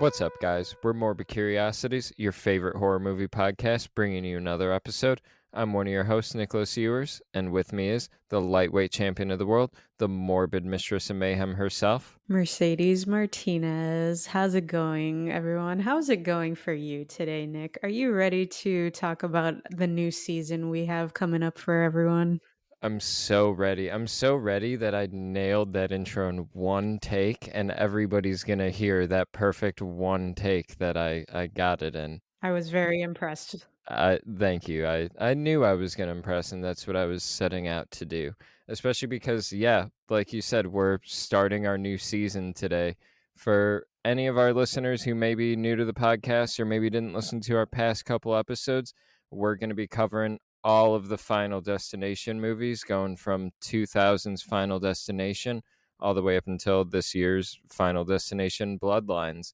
What's up, guys? We're Morbid Curiosities, your favorite horror movie podcast, bringing you another episode. I'm one of your hosts, Nicholas Ewers, and with me is the lightweight champion of the world, the morbid mistress of mayhem herself. Mercedes Martinez. How's it going, everyone? How's it going for you today, Nick? Are you ready to talk about the new season we have coming up for everyone? I'm so ready. I'm so ready that I nailed that intro in one take, and everybody's gonna hear that perfect one take that I got it in. I was very impressed. Thank you. I knew I was gonna impress, and that's what I was setting out to do. Especially because, yeah, like you said, we're starting our new season today. For any of our listeners who may be new to the podcast or maybe didn't listen to our past couple episodes, we're going to be covering all of the Final Destination movies, going from 2000's Final Destination all the way up until this year's Final Destination Bloodlines.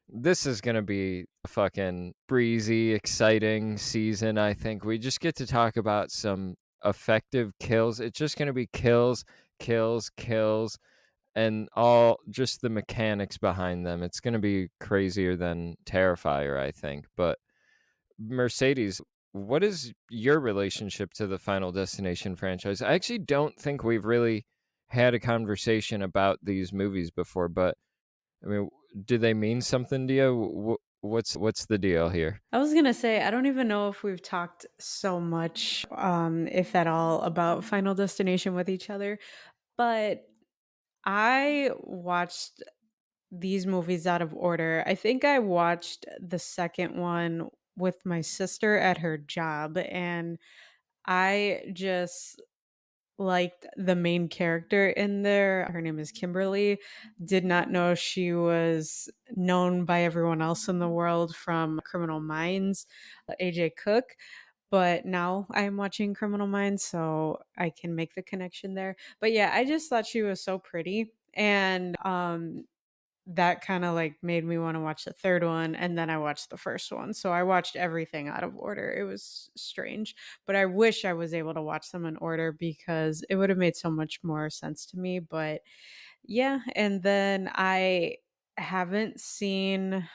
This is going to be a fucking breezy, exciting season, I think. We just get to talk about some effective kills. It's just going to be kills, kills, kills, and all just the mechanics behind them. It's going to be crazier than Terrifier, I think. But Mercedes, what is your relationship to the Final Destination franchise? I actually don't think we've really had a conversation about these movies before, but I mean, do they mean something to you? What's the deal here? I was gonna say, I don't even know if we've talked so much, if at all, about Final Destination with each other, but I watched these movies out of order. I think I watched the second one with my sister at her job, and I just liked the main character in there. Her name is Kimberly. Did not know she was known by everyone else in the world from Criminal Minds, AJ Cook. But now I'm watching Criminal Minds, so I can make the connection there. But yeah, I just thought she was so pretty. And that kinda, like, made me wanna watch the 3rd one, and then I watched the 1st one, so I watched everything out of order. It was strange, but I wish I was able to watch them in order because it would've made so much more sense to me, but yeah, and then I haven't seen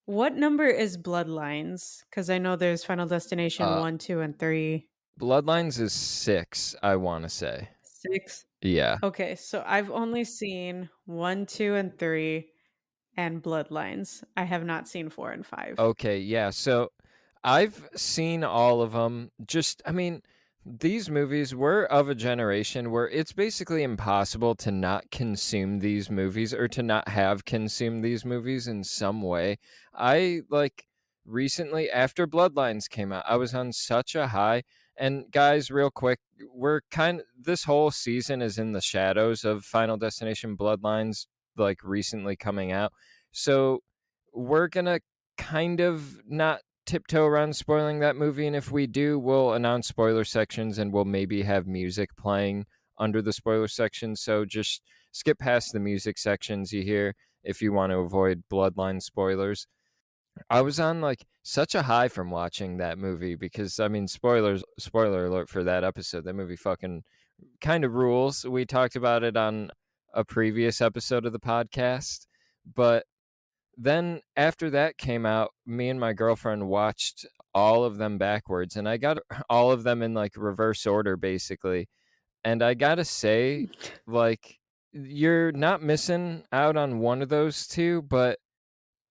what number is Bloodlines? Because I know there's Final Destination Uh, 1, 2, and 3. Bloodlines is 6, I want to say. 6? Yeah. Okay, so I've only seen 1, 2, and 3 and Bloodlines. I have not seen 4 and 5. Okay, yeah. So I've seen all of them. Just, I mean, these movies were of a generation where it's basically impossible to not consume these movies or to not have consumed these movies in some way. I like recently, after Bloodlines came out, I was on such a high. And guys, real quick, this whole season is in the shadows of Final Destination Bloodlines, like recently coming out. So we're gonna kind of not tiptoe around spoiling that movie, and if we do, we'll announce spoiler sections and we'll maybe have music playing under the spoiler section. So just skip past the music sections you hear if you want to avoid bloodline spoilers. I was on like such a high from watching that movie because I mean spoiler alert for that episode. That movie fucking kind of rules. We talked about it on a previous episode of the podcast, but then after that came out, me and my girlfriend watched all of them backwards, and I got all of them in like reverse order basically. And I got to say, like, you're not missing out on one of those two, but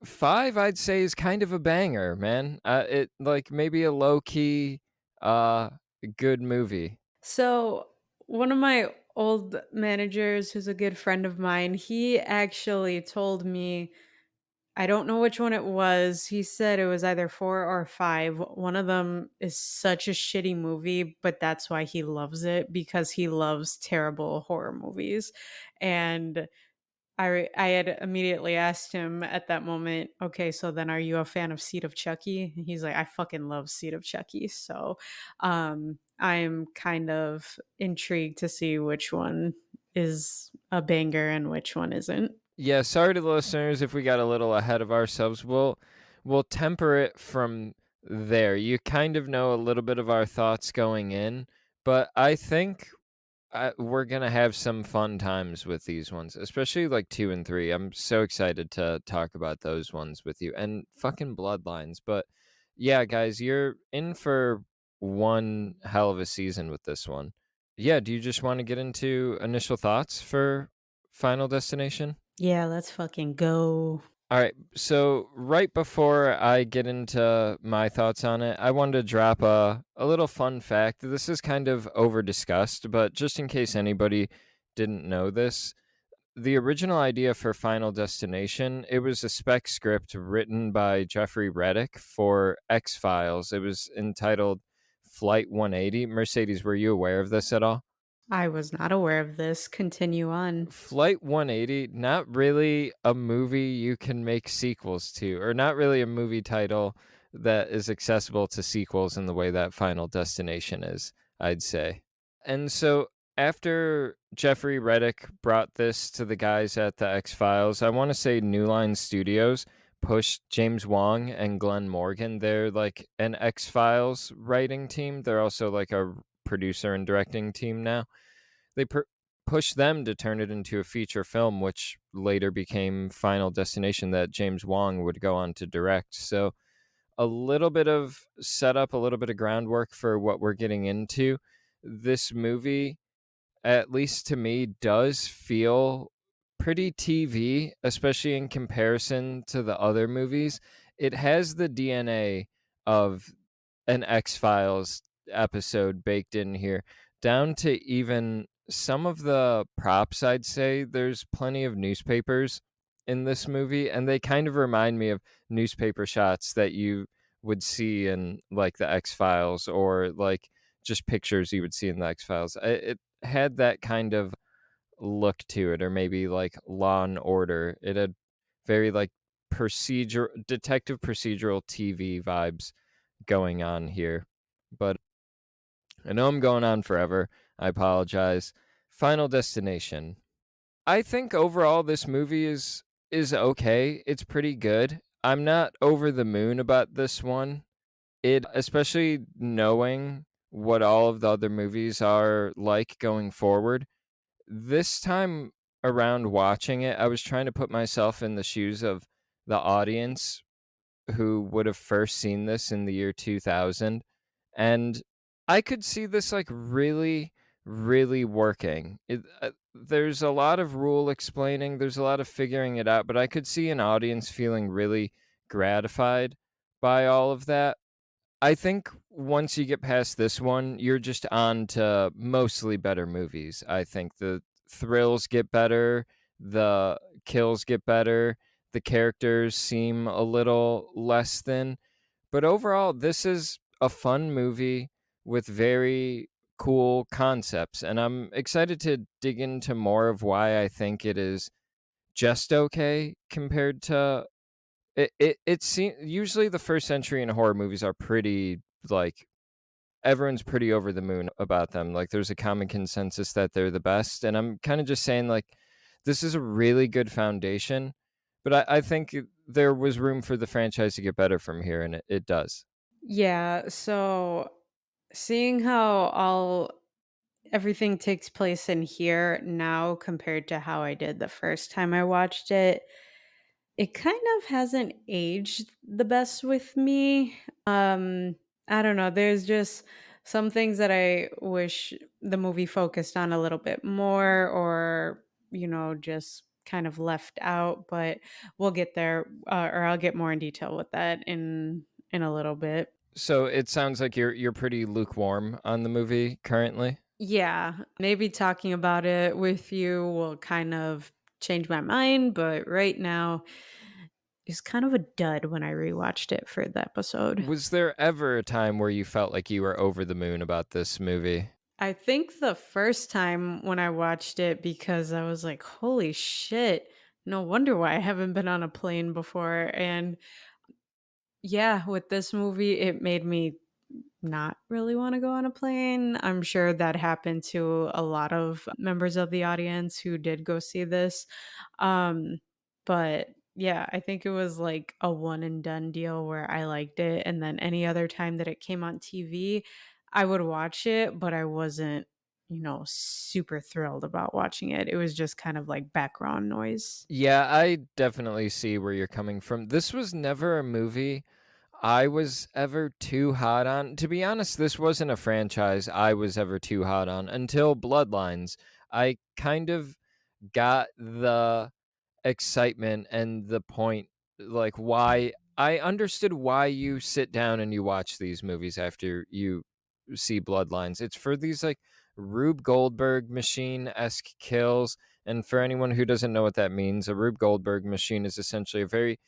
5 I'd say is kind of a banger, man. It like maybe a low key uh good movie. So, one of my old managers, who's a good friend of mine, he actually told me, I don't know which one it was. He said it was either 4 or 5. One of them is such a shitty movie, but that's why he loves it because he loves terrible horror movies. And I had immediately asked him at that moment, "Okay, so then are you a fan of Seed of Chucky?" And he's like, "I fucking love Seed of Chucky." So, I'm kind of intrigued to see which one is a banger and which one isn't. Yeah, sorry to the listeners if we got a little ahead of ourselves. We'll temper it from there. You kind of know a little bit of our thoughts going in, but I think we're gonna have some fun times with these ones, especially like 2 and 3. I'm so excited to talk about those ones with you, and fucking Bloodlines. But yeah, guys, you're in for one hell of a season with this one. Yeah, do you just wanna get into initial thoughts for Final Destination? Yeah, let's fucking go. Alright, so right before I get into my thoughts on it, I wanted to drop a little fun fact. This is kind of over discussed, but just in case anybody didn't know this, the original idea for Final Destination, it was a spec script written by Jeffrey Reddick for X Files. It was entitled Flight 180. Mercedes, were you aware of this at all? I was not aware of this. Continue on. Flight 180, not really a movie you can make sequels to, or not really a movie title that is accessible to sequels in the way that Final Destination is, I'd say. And so after Jeffrey Reddick brought this to the guys at the X Files, I want to say New Line Studios pushed James Wong and Glenn Morgan. They're like an X Files writing team. They're also like a producer and directing team now. They pushed them to turn it into a feature film, which later became Final Destination that James Wong would go on to direct. So a little bit of setup, a little bit of groundwork for what we're getting into. This movie, at least to me, does feel pretty TV, especially in comparison to the other movies. It has the DNA of an X Files episode baked in here, down to even some of the props. I'd say there's plenty of newspapers in this movie, and they kind of remind me of newspaper shots that you would see in like the X Files, or like just pictures you would see in the X Files. It had that kind of look to it, or maybe like Law and Order. It had very like detective procedural TV vibes going on here. But I know I'm going on forever. I apologize. Final Destination. I think overall this movie is okay. It's pretty good. I'm not over the moon about this one. It, especially knowing what all of the other movies are like going forward. This time around watching it, I was trying to put myself in the shoes of the audience who would have first seen this in the year 2000, and I could see this like really really working. There's a lot of rule explaining, there's a lot of figuring it out, but I could see an audience feeling really gratified by all of that. I think once you get past this one, you're just on to mostly better movies. I think the thrills get better, the kills get better, the characters seem a little less than. But overall, this is a fun movie with very cool concepts. And I'm excited to dig into more of why I think it is just okay compared to it seems usually the first century in horror movies are pretty like everyone's pretty over the moon about them. Like there's a common consensus that they're the best. And I'm kind of just saying like this is a really good foundation, but I think there was room for the franchise to get better from here, and it does. Yeah, so seeing how all everything takes place in here now compared to how I did the first time I watched it, it kind of hasn't aged the best with me. I don't know, there's just some things that I wish the movie focused on a little bit more, or just kind of left out, but we'll get there, or I'll get more in detail with that in a little bit. So it sounds like you're pretty lukewarm on the movie currently. Yeah, maybe talking about it with you will kind of change my mind, but right now it's kind of a dud when I rewatched it for the episode. Was there ever a time where you felt like you were over the moon about this movie? I think the first time when I watched it, because I was like, holy shit, no wonder why I haven't been on a plane before. And yeah, with this movie, it made me not really want to go on a plane. I'm sure that happened to a lot of members of the audience who did go see this. Um, but yeah, I think it was like a one and done deal where I liked it. And then any other time that it came on TV, I would watch it, but I wasn't, super thrilled about watching it. It was just kind of like background noise. Yeah, I definitely see where you're coming from. This was never a movie I was ever too hot on. To be honest, this wasn't a franchise I was ever too hot on until Bloodlines. I kind of got the excitement and the point, like, why I understood why you sit down and you watch these movies after you see Bloodlines. It's for these, like, Rube Goldberg machine-esque kills, and for anyone who doesn't know what that means, a Rube Goldberg machine is essentially a very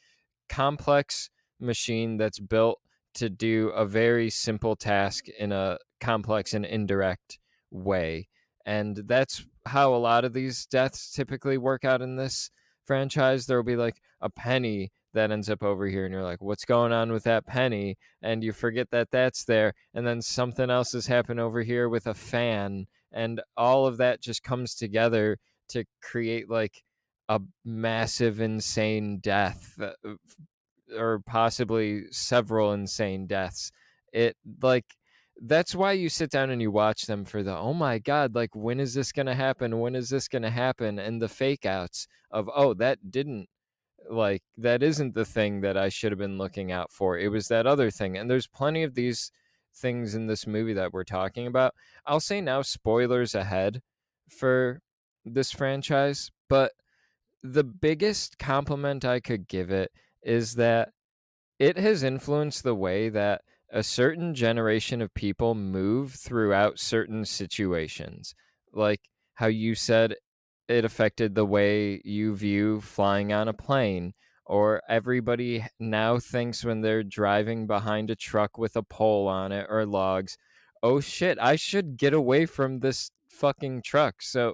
complex machine that's built to do a very simple task in a complex and indirect way. And that's how a lot of these deaths typically work out in this franchise. There will be like a penny that ends up over here, and you're like, what's going on with that penny? And you forget that that's there. And then something else has happened over here with a fan. And all of that just comes together to create like a massive, insane death, or possibly several insane deaths. It like that's why you sit down and you watch them for the oh my god, like when is this gonna happen? When is this gonna happen? And the fake outs of oh that didn't like that isn't the thing that I should have been looking out for. It was that other thing. And there's plenty of these things in this movie that we're talking about. I'll say now spoilers ahead for this franchise, but the biggest compliment I could give it is that it has influenced the way that a certain generation of people move throughout certain situations. Like how you said it affected the way you view flying on a plane, or everybody now thinks when they're driving behind a truck with a pole on it or logs, oh shit, I should get away from this fucking truck. So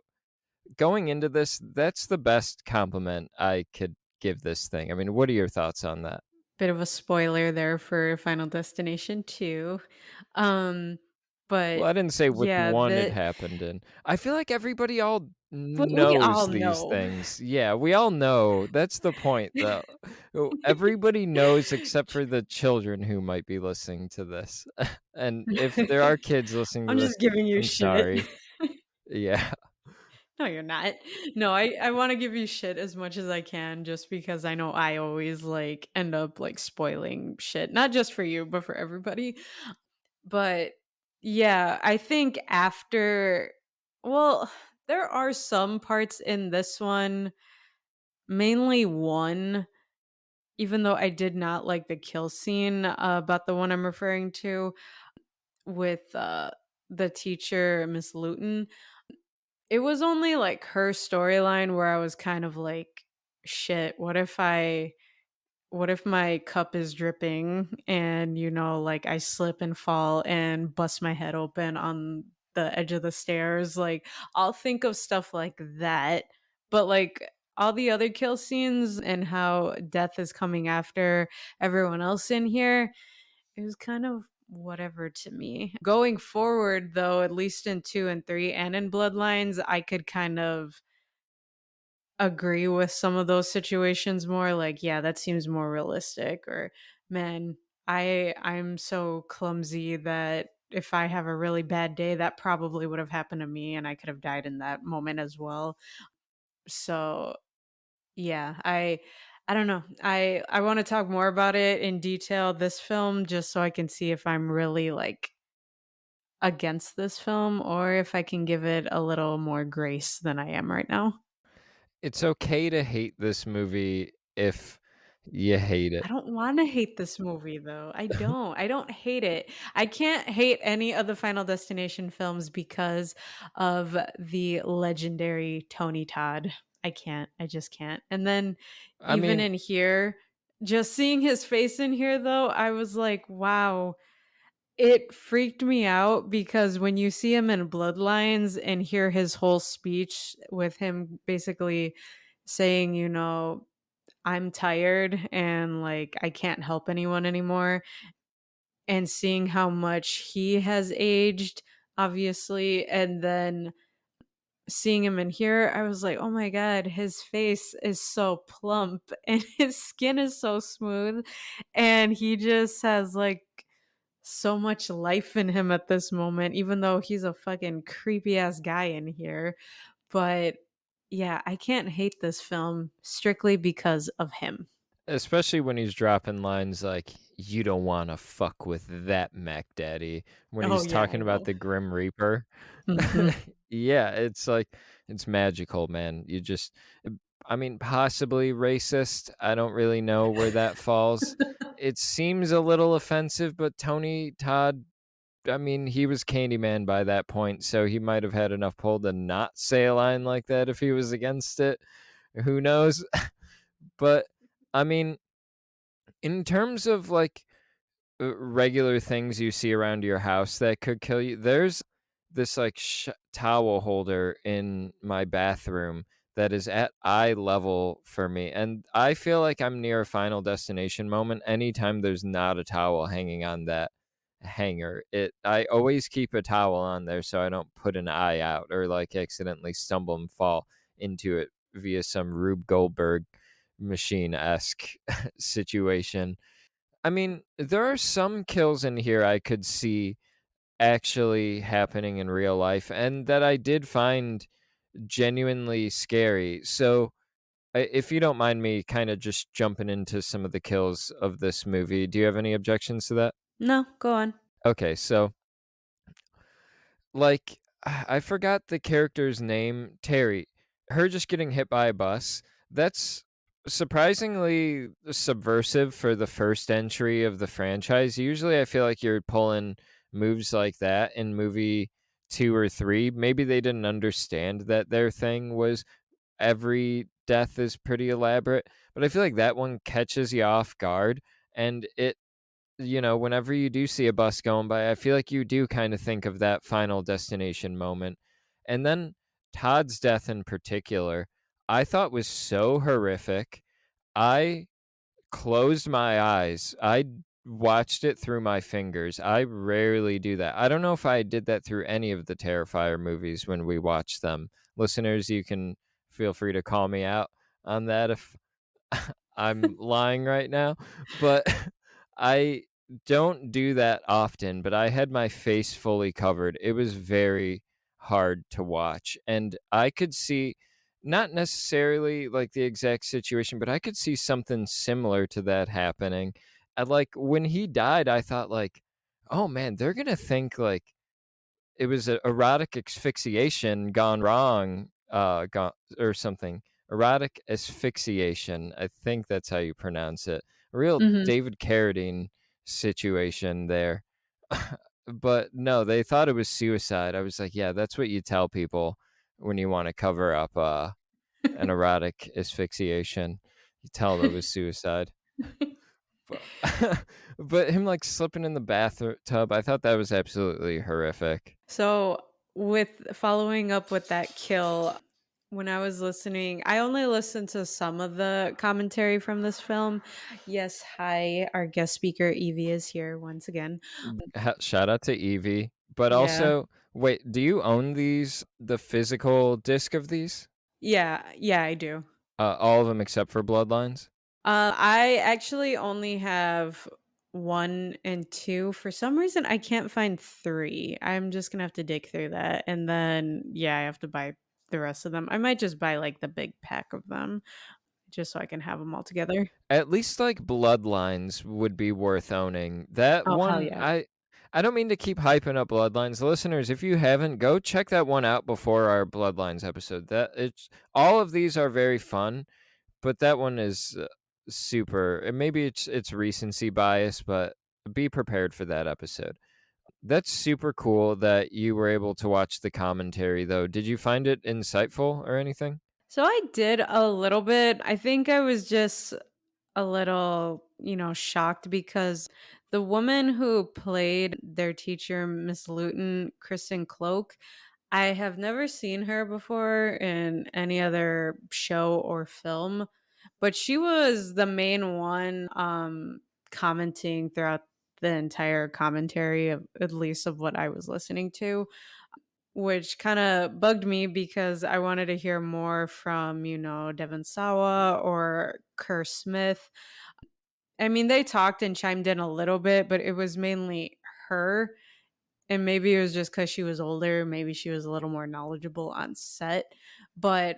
going into this, that's the best compliment I could give this thing. I mean, what are your thoughts on that? Bit of a spoiler there for Final Destination 2. Um, Well, but I didn't say which yeah, one it the happened in. I feel like everybody all we all knows these know. things. Yeah, we all know. That's the point, though. Everybody knows except for the children who might be listening to this. And if there are kids listening to I'm this, just giving you I'm shit. sorry. Yeah. No, you're not. No, I wanna give you shit as much as I can just because I know I always, like, end up, like, spoiling shit, not just for you, but for everybody. But, yeah, I think after well, there are some parts in this one, mainly 1, even though I did not like the kill scene, about the one I'm referring to with, the teacher, Miss Luton. It was only, like, her storyline where I was kind of like, "Shit, what if my cup is dripping and, like, I slip and fall and bust my head open on the edge of the stairs?" Like, I'll think of stuff like that, but, like, all the other kill scenes and how death is coming after everyone else in here, it was kind of whatever to me. Going forward, though, at least in 2 and 3 and in Bloodlines, I could kind of agree with some of those situations more, like, yeah, that seems more realistic, or, man, I'm so clumsy that if I have a really bad day, that probably would have happened to me and I could have died in that moment as well. So, yeah, I don't know. I wanna talk more about it in detail this film just so I can see if I'm really, like, against this film or if I can give it a little more grace than I am right now. It's okay to hate this movie if you hate I it. don't wanna hate this movie, though. I don't. I don't hate it. I can't hate any of the Final Destination films because of the legendary Tony Todd. I can't. I just can't. And then I even mean, in here, just seeing his face in here, though, I was like, "Wow." It freaked me out because when you see him in Bloodlines and hear his whole speech with him basically saying, "I'm tired and, like, I can't help anyone anymore," and seeing how much he has aged, obviously, and then seeing him in here, I was like, "Oh my god, his face is so plump and his skin is so smooth, and he just has, like, so much life in him at this moment, even though he's a fucking creepy ass guy in here. But yeah, I can't hate this film strictly because of him. Especially when he's dropping lines like, "You don't wanna fuck with that Mac Daddy," when Oh he's yeah, talking I about know. the Grim Reaper. Mhm. Yeah, it's like it's magical, man. You just I mean, possibly racist, I don't really know where that falls. It seems a little offensive, but Tony Todd, I mean, he was Candyman by that point, so he might have had enough pull to not say a line like that if he was against it. Who knows? But, I mean, in terms of, like, regular things you see around your house that could kill you. There's this like towel holder in my bathroom that is at eye level for me. And I feel like I'm near a final destination moment anytime there's not a towel hanging on that hanger. I always keep a towel on there so I don't put an eye out or like accidentally stumble and fall into it via some Rube Goldberg machine esque situation. I mean, there are some kills in here I could see actually happening in real life and that I did find genuinely scary. So, if you don't mind me kind of just jumping into some of the kills of this movie, do you have any objections to that? No, go on. Okay, so like, I forgot the character's name, Terry. Her just getting hit by a bus, that's surprisingly subversive for the first entry of the franchise. Usually, I feel like you're pulling moves like that in movie 2 or 3. Maybe they didn't understand that their thing was every death is pretty elaborate, but I feel like that one catches you off guard, and whenever you do see a bus going by, I feel like you do kind of think of that final destination moment. And then Todd's death in particular, I thought was so horrific. I closed my eyes. I watched it through my fingers. I rarely do that. I don't know if I did that through any of the Terrifier movies when we watched them. Listeners, you can feel free to call me out on that if I'm lying right now, but I don't do that often, but I had my face fully covered. It was very hard to watch, and I could see not necessarily like the exact situation, but I could see something similar to that happening. And like when he died, I thought like, "Oh man, they're going to think like it was a erotic asphyxiation gone wrong, gone or something. Erotic asphyxiation, I think that's how you pronounce it. A real Mhm. David Carradine situation there. But no, they thought it was suicide. I was like, yeah, that's what you tell people when you want to cover up an erotic asphyxiation. You tell them it was suicide. But, but him like slipping in the bathtub, I thought that was absolutely horrific. So, with following up with that kill, when I was listening, I only listened to some of the commentary from this film. Yes, hi, our guest speaker Evie is here once again. Shout out to Evie. But Yeah. also, wait, do you own the physical disc of these? Yeah, I do. All of them except for Bloodlines? I actually only have 1 and 2. For some reason, I can't find 3. I'm just gonna have to dig through that, and then, yeah, I have to buy the rest of them. I might just buy, like, the big pack of them just so I can have them all together. At least like Bloodlines would be worth owning. That Oh, hell one, yeah. I don't mean to keep hyping up Bloodlines. Listeners, if you haven't, go check that one out before our Bloodlines episode. That it's all of these are very fun, but that one is super. And maybe it's recency bias, but be prepared for that episode. That's super cool that you were able to watch the commentary, though. Did you find it insightful or anything? So I did a little bit. I think I was just a little, shocked because the woman who played their teacher, Miss Luton, Kristen Cloak, I have never seen her before in any other show or film, but she was the main one commenting throughout the entire commentary of at least of what I was listening to, which kind of bugged me because I wanted to hear more from, Devon Sawa or Kerr Smith. I mean, they talked and chimed in a little bit, but it was mainly her, and maybe it was just because she was older, maybe she was a little more knowledgeable on set, but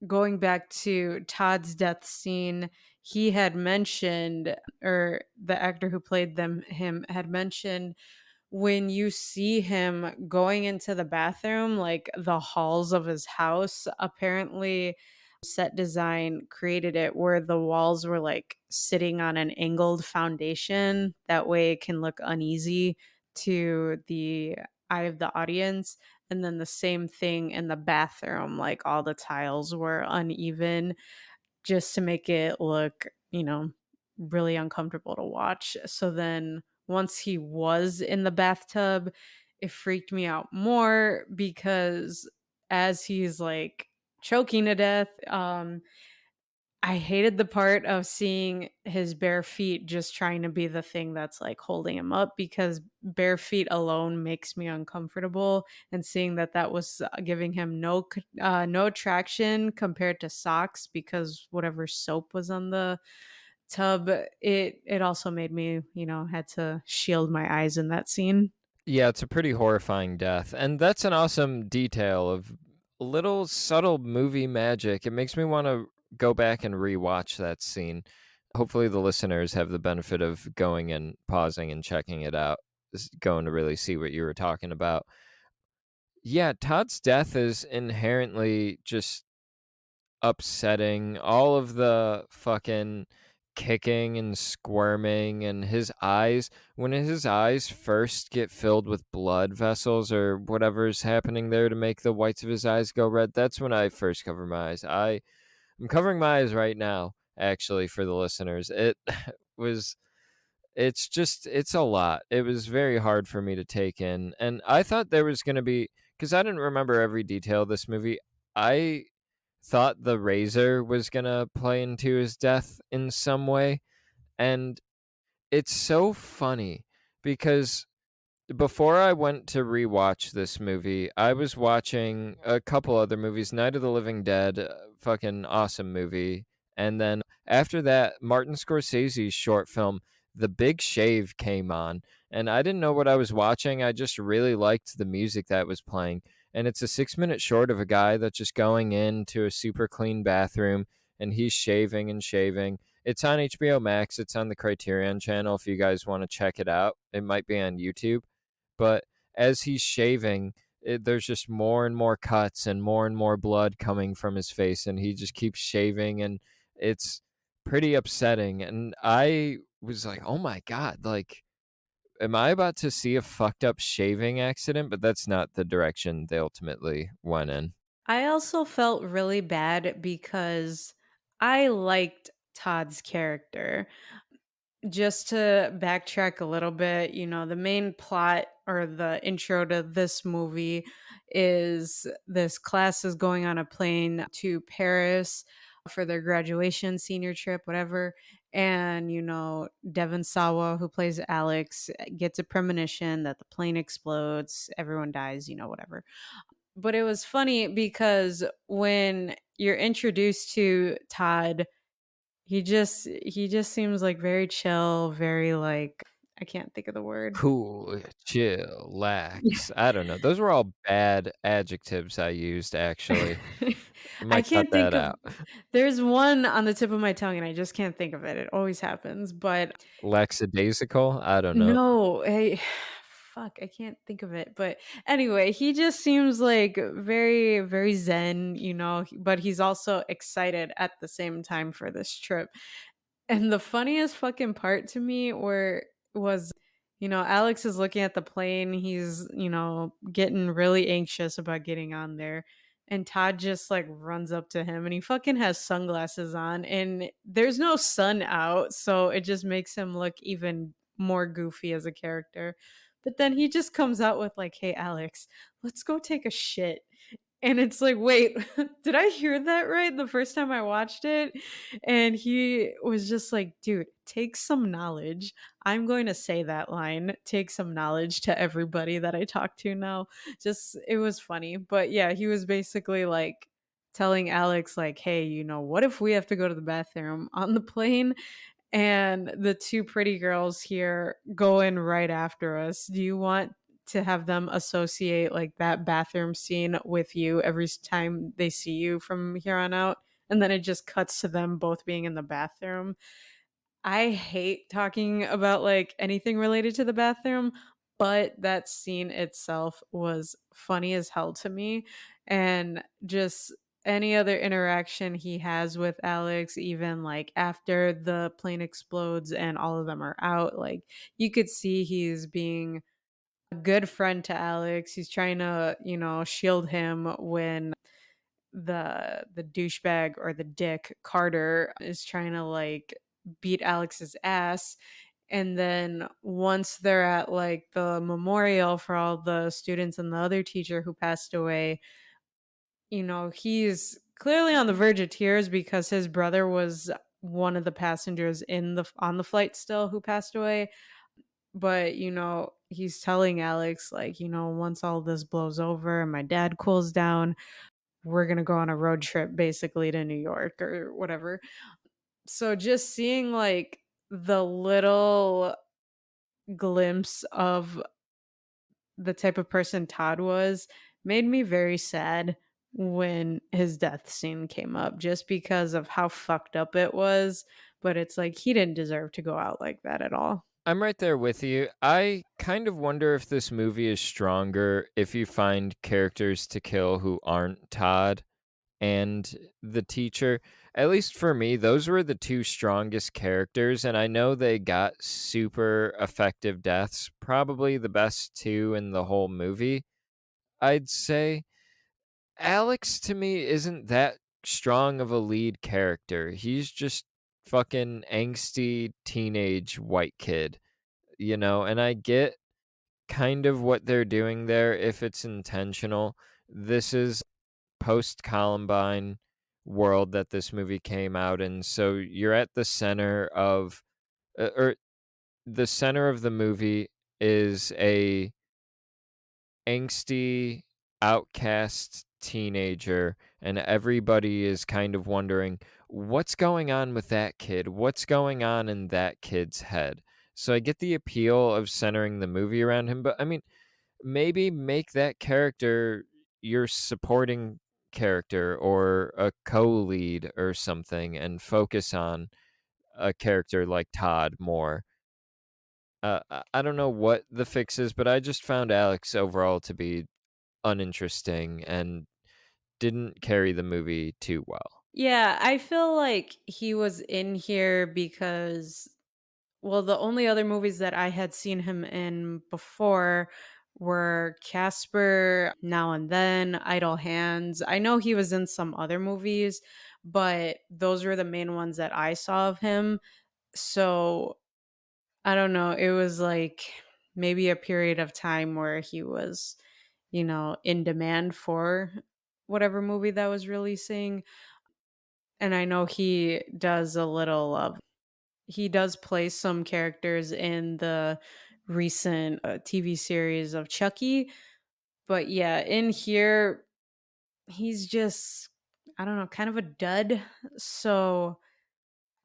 going back to Todd's death scene, he had mentioned, or the actor who played him had mentioned, when you see him going into the bathroom, like the halls of his house, apparently set design created it where the walls were like sitting on an angled foundation. That way it can look uneasy to the eye of the audience. And then the same thing in the bathroom, like all the tiles were uneven just to make it look, really uncomfortable to watch. So then once he was in the bathtub, it freaked me out more because as he's like choking to death, I hated the part of seeing his bare feet just trying to be the thing that's like holding him up because bare feet alone makes me uncomfortable. And seeing that that was giving him no traction compared to socks because whatever soap was on the tub, it also made me, had to shield my eyes in that scene. Yeah, it's a pretty horrifying death, and that's an awesome detail of little subtle movie magic. It makes me wanna go back and rewatch that scene. Hopefully, the listeners have the benefit of going and pausing and checking it out, going to really see what you were talking about. Yeah, Todd's death is inherently just upsetting. All of the fucking kicking and squirming and his eyes, when his eyes first get filled with blood vessels or whatever's happening there to make the whites of his eyes go red, that's when I first cover my eyes. I'm covering my eyes right now, actually, for the listeners. It was it's a lot. It was very hard for me to take in, and I thought there was gonna be, because I didn't remember every detail of this movie. I thought the razor was gonna play into his death in some way, and it's so funny because before I went to rewatch this movie, I was watching a couple other movies. Night of the Living Dead, fucking awesome movie. And then after that, Martin Scorsese's short film, The Big Shave, came on. And I didn't know what I was watching. I just really liked the music that was playing. And it's a 6 minute short of a guy that's just going into a super clean bathroom and he's shaving and shaving. It's on HBO Max. It's on the Criterion channel if you guys want to check it out. It might be on YouTube, but as he's shaving, there's just more and more cuts and more blood coming from his face, and he just keeps shaving, and it's pretty upsetting. And I was like, "Oh my god, like am I about to see a fucked up shaving accident?" But that's not the direction they ultimately went in. I also felt really bad because I liked Todd's character. Just to backtrack a little bit, the main plot or the intro to this movie is this class is going on a plane to Paris for their graduation, senior trip, whatever. And, Devon Sawa, who plays Alex, gets a premonition that the plane explodes, everyone dies, whatever. But it was funny because when you're introduced to Todd, he just seems like very chill, very like I can't think of the word. Cool, chill, lax. I don't know. Those were all bad adjectives I used, actually. I I might cut can't think that of out. there's one on the tip of my tongue and I just can't think of it. It always happens, but Lackadaisical? I don't know. no, hey, fuck, I can't think of it. But anyway, he just seems like very, very zen, but he's also excited at the same time for this trip. And the funniest fucking part to me was, Alex is looking at the plane. He's, getting really anxious about getting on there. And Todd just like runs up to him and he fucking has sunglasses on and there's no sun out. So it just makes him look even more goofy as a character. But then he just comes out with like, "Hey Alex, let's go take a shit." And it's like, "Wait, did I hear that right the first time I watched it?" And he was just like, "Dude, take some knowledge. I'm going to say that line. Take some knowledge to everybody that I talk to now." Just it was funny. But yeah, he was basically like telling Alex like, "Hey, what if we have to go to the bathroom on the plane?" and the 2 pretty girls here go in right after us. Do you want to have them associate, like, that bathroom scene with you every time they see you from here on out? And then it just cuts to them both being in the bathroom. I hate talking about, like, anything related to the bathroom, but that scene itself was funny as hell to me, and just any other interaction he has with Alex, even, like, after the plane explodes and all of them are out, like, you could see he's being a good friend to Alex. He's trying to, shield him when the douchebag or the dick Carter is trying to like beat Alex's ass. And then once they're at like the memorial for all the students and the other teacher who passed away, he's clearly on the verge of tears because his brother was one of the passengers in the on the flight still who passed away. But he's telling Alex like, once all this blows over and my dad cools down, we're gonna go on a road trip basically to New York or whatever. So just seeing like the little glimpse of the type of person Todd was made me very sad when his death scene came up just because of how fucked up it was. But it's like he didn't deserve to go out like that at all. I'm right there with you. I kind of wonder if this movie is stronger if you find characters to kill who aren't Todd and the teacher. At least for me, those were the two strongest characters, and I know they got super effective deaths, probably the best two in the whole movie. I'd say Alex to me isn't that strong of a lead character. He's just fucking angsty teenage white kid, and I get kind of what they're doing there if it's intentional. This is post Columbine world that this movie came out in. So you're at the center of, or the center of the movie is a angsty, outcast teenager, and everybody is kind of wondering what's going on with that kid? What's going on in that kid's head? So I get the appeal of centering the movie around him, but I mean, maybe make that character your supporting character or a co-lead or something and focus on a character like Todd more. I don't know what the fix is, but I just found Alex overall to be uninteresting and didn't carry the movie too well. Yeah, I feel like he was in here because, well, the only other movies that I had seen him in before were Casper, Now and Then, Idle Hands. I know he was in some other movies, but those were the main ones that I saw of him. So I don't know. It was like maybe a period of time where he was, in demand for whatever movie that was releasing. And I know he does play some characters in the recent TV series of Chucky, but yeah, in here he's just, I don't know, kind of a dud. So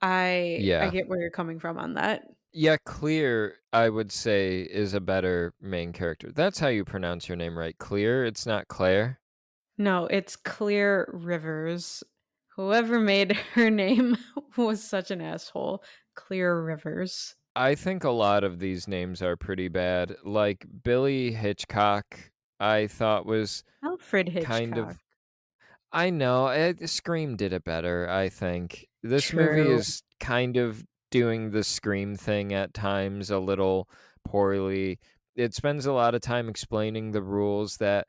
I Yeah. get where you're coming from on that. Yeah, Clear, I would say, is a better main character. That's how you pronounce your name, right? Clear? It's not Claire? No, it's Clear Rivers. Whoever made her name was such an asshole. Clear Rivers. I think a lot of these names are pretty bad. Like Billy Hitchcock, I thought was Alfred kind Hitchcock. of. I know. Scream did it better, I think. This movie True. is kind of doing the Scream thing at times a little poorly. It spends a lot of time explaining the rules that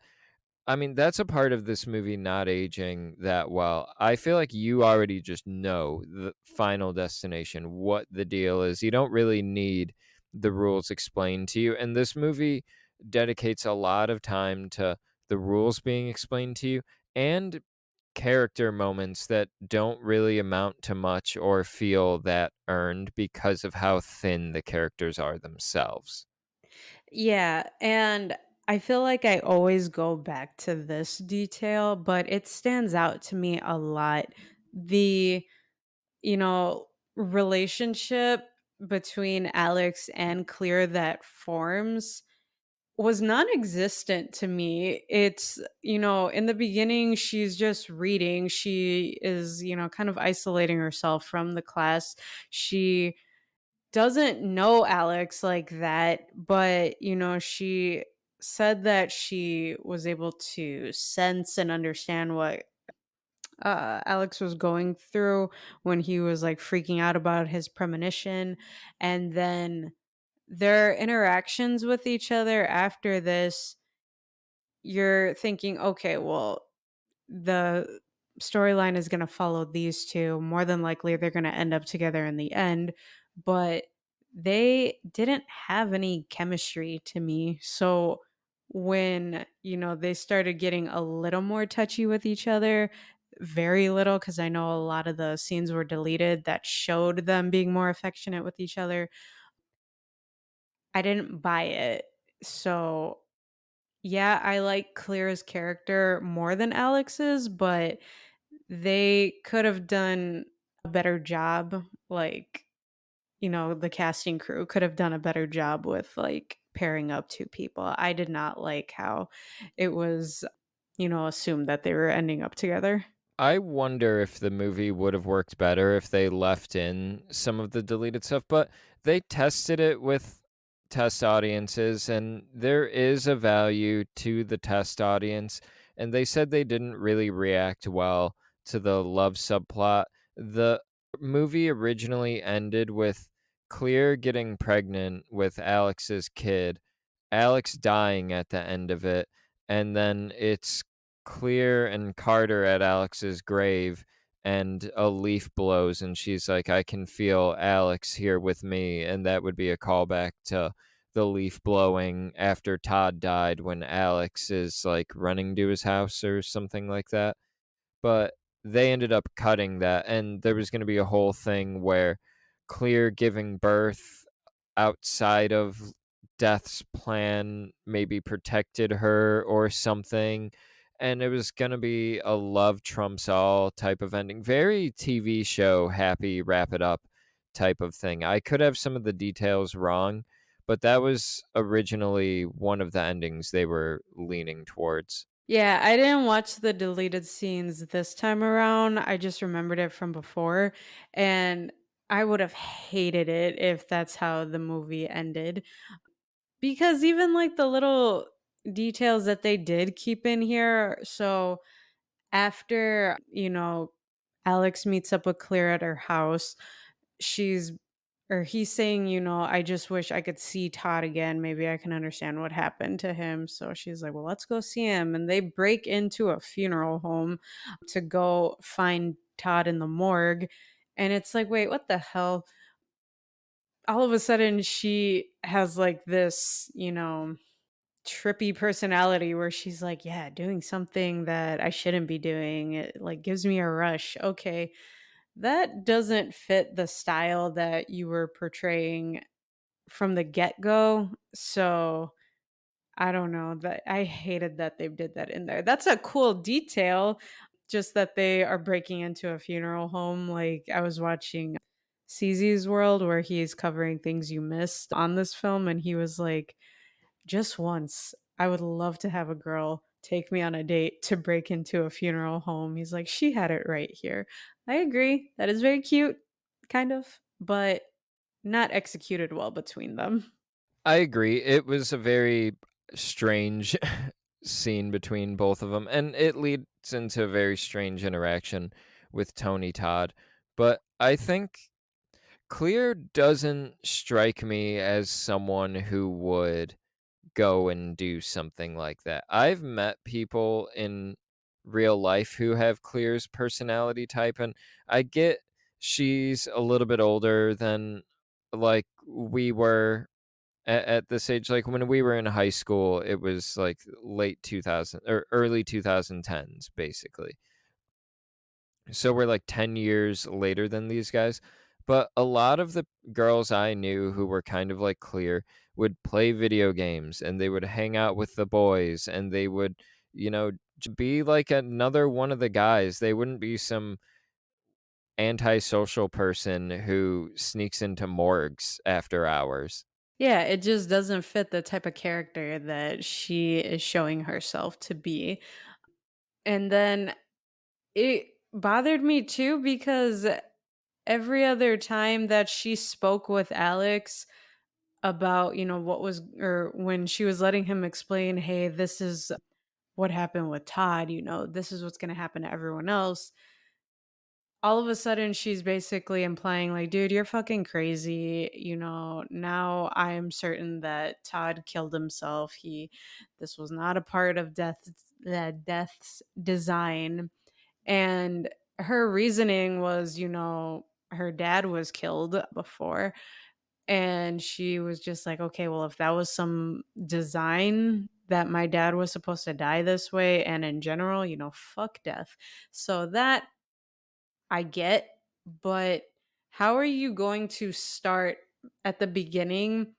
I mean, that's a part of this movie not aging that well. I feel like you already just know the final destination, what the deal is. You don't really need the rules explained to you. And this movie dedicates a lot of time to the rules being explained to you and character moments that don't really amount to much or feel that earned because of how thin the characters are themselves. Yeah, and I feel like I always go back to this detail, but it stands out to me a lot. The, you know, relationship between Alex and Clear that forms was non-existent to me. It's, in the beginning, she's just reading. She is, kind of isolating herself from the class. She doesn't know Alex like that, but, she said that she was able to sense and understand what Alex was going through when he was like freaking out about his premonition. And then their interactions with each other after this, you're thinking, okay, well, the storyline is going to follow these two. More than likely, they're going to end up together in the end. But they didn't have any chemistry to me. So when, they started getting a little more touchy with each other, very little, because I know a lot of the scenes were deleted that showed them being more affectionate with each other. I didn't buy it. So yeah, I like Claire's character more than Alex's, but they could have done a better job. Like, the casting crew could have done a better job with like pairing up two people. I did not like how it was, assumed that they were ending up together. I wonder if the movie would have worked better if they left in some of the deleted stuff, but they tested it with test audiences, and there is a value to the test audience. And they said they didn't really react well to the love subplot. The movie originally ended with Clear getting pregnant with Alex's kid, Alex dying at the end of it, and then it's Clear and Carter at Alex's grave, and a leaf blows, and she's like, "I can feel Alex here with me," and that would be a callback to the leaf blowing after Todd died when Alex is like running to his house or something like that. But they ended up cutting that, and there was going to be a whole thing where Clear giving birth outside of Death's plan maybe protected her or something. And it was going to be a love trumps all type of ending. Very TV show, happy, wrap it up type of thing. I could have some of the details wrong, but that was originally one of the endings they were leaning towards. Yeah, I didn't watch the deleted scenes this time around. I just remembered it from before. And I would have hated it if that's how the movie ended. Because even like the little details that they did keep in here. So after, Alex meets up with Claire at her house, she's or he's saying, I just wish I could see Todd again. Maybe I can understand what happened to him. So she's like, well, let's go see him. And they break into a funeral home to go find Todd in the morgue. And it's like, wait, what the hell? All of a sudden, she has like this, trippy personality where she's like, yeah, doing something that I shouldn't be doing. It like gives me a rush. Okay, that doesn't fit the style that you were portraying from the get-go. So, I don't know, that I hated that they did that in there. That's a cool detail, just that they are breaking into a funeral home. Like I was watching CZ's World where he's covering things you missed on this film and he was like, just once, I would love to have a girl take me on a date to break into a funeral home. He's like, she had it right here. I agree. That is very cute, kind of, but not executed well between them. I agree. It was a very strange scene between both of them, and it leads into a very strange interaction with Tony Todd. But I think Clear doesn't strike me as someone who would go and do something like that. I've met people in real life who have Clear's personality type, and I get she's a little bit older than like we were at this age. Like when we were in high school, it was like late 2000 or early 2010s, basically. So we're like 10 years later than these guys. But a lot of the girls I knew who were kind of like Clear would play video games and they would hang out with the boys and they would, be like another one of the guys. They wouldn't be some antisocial person who sneaks into morgues after hours. Yeah, it just doesn't fit the type of character that she is showing herself to be. And then it bothered me too because every other time that she spoke with Alex about, what was, or when she was letting him explain, hey, this is what happened with Todd, this is what's going to happen to everyone else. All of a sudden, she's basically implying, like, dude, you're fucking crazy. Now I am certain that Todd killed himself. This was not a part of death's design. And her reasoning was, her dad was killed before. And she was just like, okay, well, if that was some design that my dad was supposed to die this way, and in general, fuck death. So that I get, but how are you going to start at the beginning,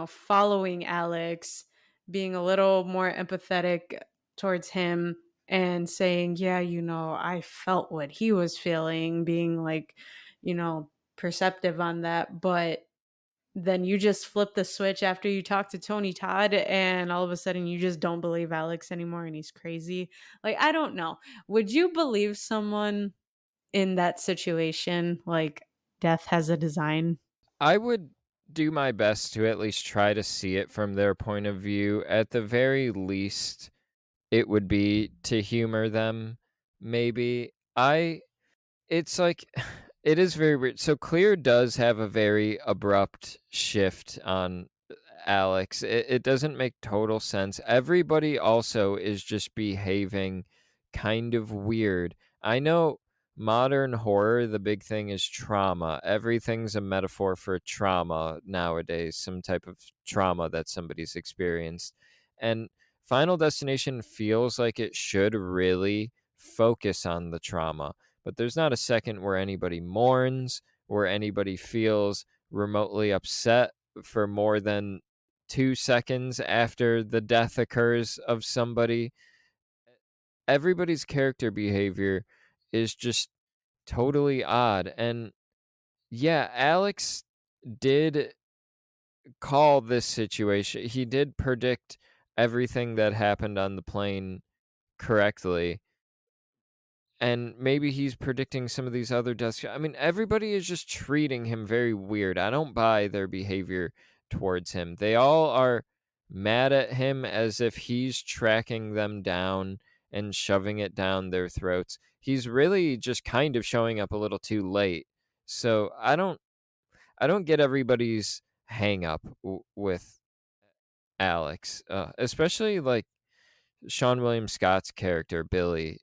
following Alex, being a little more empathetic towards him and saying, yeah, I felt what he was feeling, being like, perceptive on that. But then you just flip the switch after you talk to Tony Todd, and all of a sudden you just don't believe Alex anymore and he's crazy. Like, I don't know. Would you believe someone in that situation, like, death has a design? I would do my best to at least try to see it from their point of view. At the very least, it would be to humor them, maybe. It's like it is very weird. So Clear does have a very abrupt shift on Alex. It doesn't make total sense. Everybody also is just behaving kind of weird. I know modern horror, the big thing is trauma. Everything's a metaphor for trauma nowadays, some type of trauma that somebody's experienced. And Final Destination feels like it should really focus on the trauma, but there's not a second where anybody mourns, where anybody feels remotely upset for more than 2 seconds after the death occurs of somebody. Everybody's character behavior is just totally odd, and yeah, Alex did call this situation. He did predict everything that happened on the plane correctly, and maybe he's predicting some of these other deaths. I mean, everybody is just treating him very weird. I don't buy their behavior towards him. They all are mad at him as if he's tracking them down and shoving it down their throats. He's really just kind of showing up a little too late. So I don't get everybody's hang up with Alex, especially like Sean William Scott's character, Billy.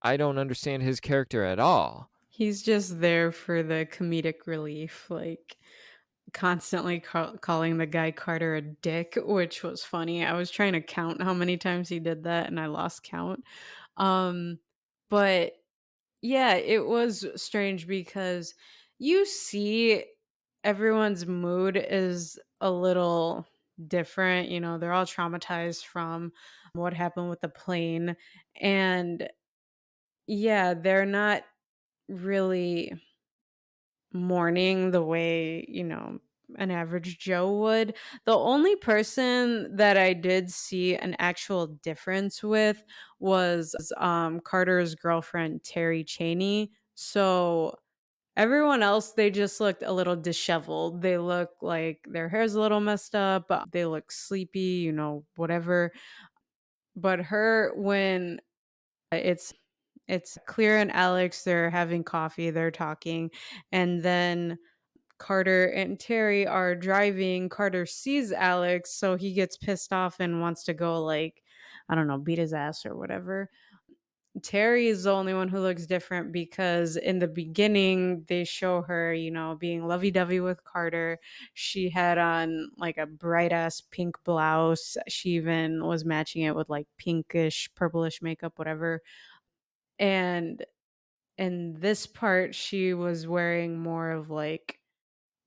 I don't understand his character at all. He's just there for the comedic relief, like constantly calling the guy Carter a dick, which was funny. I was trying to count how many times he did that and I lost count. Um, but yeah, it was strange because you see everyone's mood is a little different. They're all traumatized from what happened with the plane. And yeah, they're not really mourning the way, an average Joe would. The only person that I did see an actual difference with was Carter's girlfriend, Terry Cheney. So everyone else, they just looked a little disheveled. They look like their hair's a little messed up. They look sleepy, whatever. But her, when it's Clear and Alex, they're having coffee, they're talking, and then Carter and Terry are driving. Carter sees Alex, so he gets pissed off and wants to go, like, I don't know, beat his ass or whatever. Terry is the only one who looks different because in the beginning they show her, being lovey-dovey with Carter. She had on like a bright ass pink blouse. She even was matching it with like pinkish, purplish makeup, whatever. And in this part, she was wearing more of like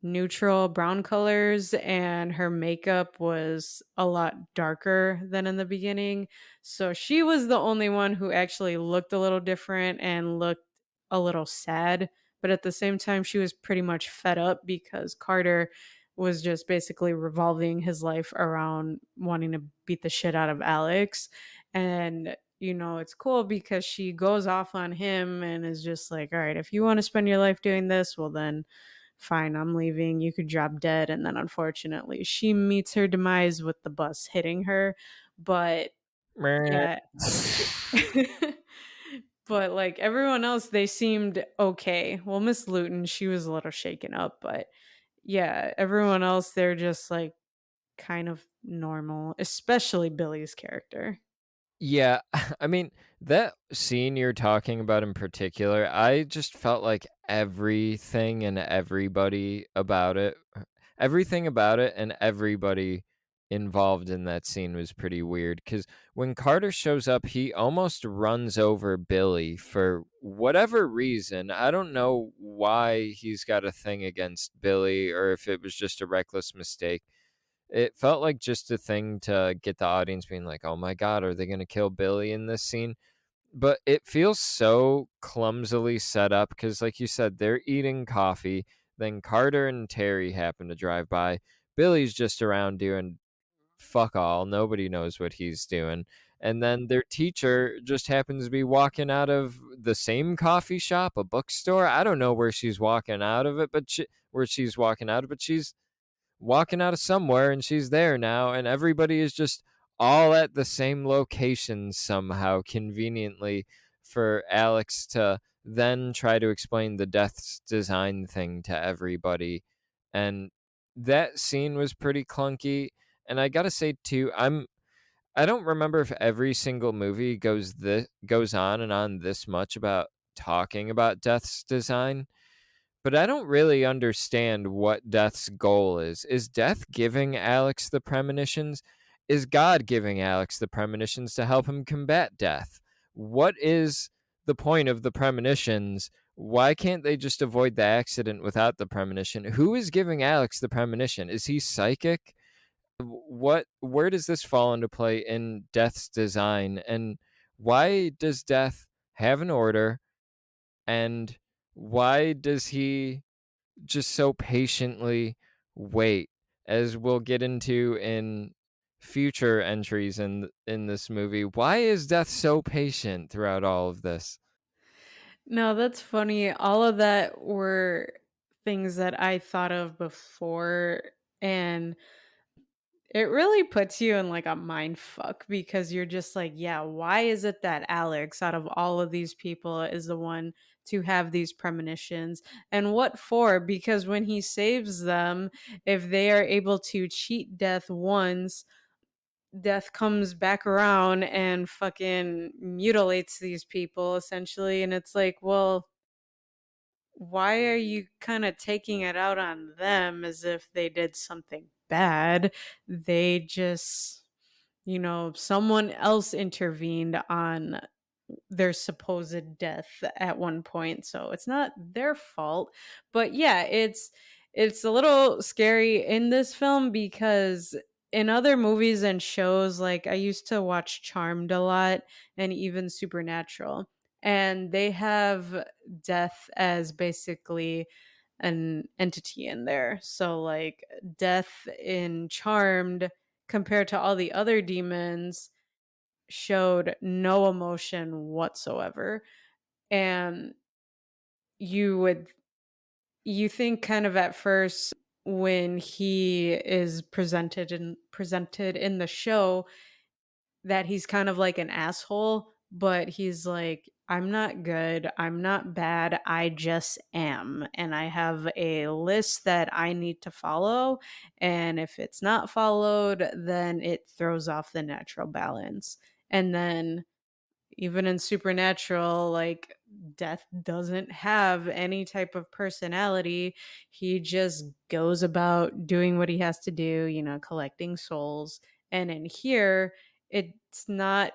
neutral brown colors, and her makeup was a lot darker than in the beginning. So she was the only one who actually looked a little different and looked a little sad, but at the same time, she was pretty much fed up because Carter was just basically revolving his life around wanting to beat the shit out of Alex. And, it's cool because she goes off on him and is just like, all right, if you want to spend your life doing this, well, then fine, I'm leaving. You could drop dead. And then unfortunately, she meets her demise with the bus hitting her. But Meh. yeah. But, like, everyone else, they seemed okay. Well, Miss Luton, she was a little shaken up, but yeah, everyone else, they're just, like, kind of normal, especially Billy's character. Yeah, I mean, that scene you're talking about in particular, I just felt like everything about it and everybody involved in that scene was pretty weird. Because when Carter shows up, he almost runs over Billy for whatever reason. I don't know why he's got a thing against Billy or if it was just a reckless mistake. It felt like just a thing to get the audience being like, "Oh my god, are they gonna kill Billy in this scene?" But it feels so clumsily set up because, like you said, they're eating coffee, then Carter and Terry happen to drive by. Billy's just around doing fuck all, nobody knows what he's doing, and then their teacher just happens to be walking out of the same coffee shop, a bookstore. I don't know where she's walking out of, but she's walking out of somewhere and she's there now and everybody is just all at the same location somehow conveniently for Alex to then try to explain the death's design thing to everybody. And that scene was pretty clunky. And I got to say too, I don't remember if every single movie goes on and on this much about talking about death's design, but I don't really understand what Death's goal is. Is Death giving Alex the premonitions? Is God giving Alex the premonitions to help him combat death? What is the point of the premonitions? Why can't they just avoid the accident without the premonition? Who is giving Alex the premonition? Is he psychic? Where does this fall into play in Death's design? And why does Death have an order? And why does he just so patiently wait, as we'll get into in future entries in this movie? Why is Death so patient throughout all of this? No, that's funny. All of that were things that I thought of before, and it really puts you in like a mind fuck because you're just like, yeah, why is it that Alex, out of all of these people, is the one to have these premonitions? And what for? Because when he saves them, if they are able to cheat death once, death comes back around and fucking mutilates these people essentially. And it's like, well, why are you kind of taking it out on them as if they did something bad? They just, someone else intervened on their supposed death at one point, so it's not their fault. But yeah, it's a little scary in this film because in other movies and shows, like I used to watch Charmed a lot and even Supernatural, and they have death as basically an entity in there. So like death in Charmed compared to all the other demons showed no emotion whatsoever. And you would you think kind of at first when he is presented in the show that he's kind of like an asshole, but he's like, I'm not good, I'm not bad, I just am. And I have a list that I need to follow. And if it's not followed, then it throws off the natural balance. And then even in Supernatural, like Death doesn't have any type of personality. He just goes about doing what he has to do, collecting souls. And in here, it's not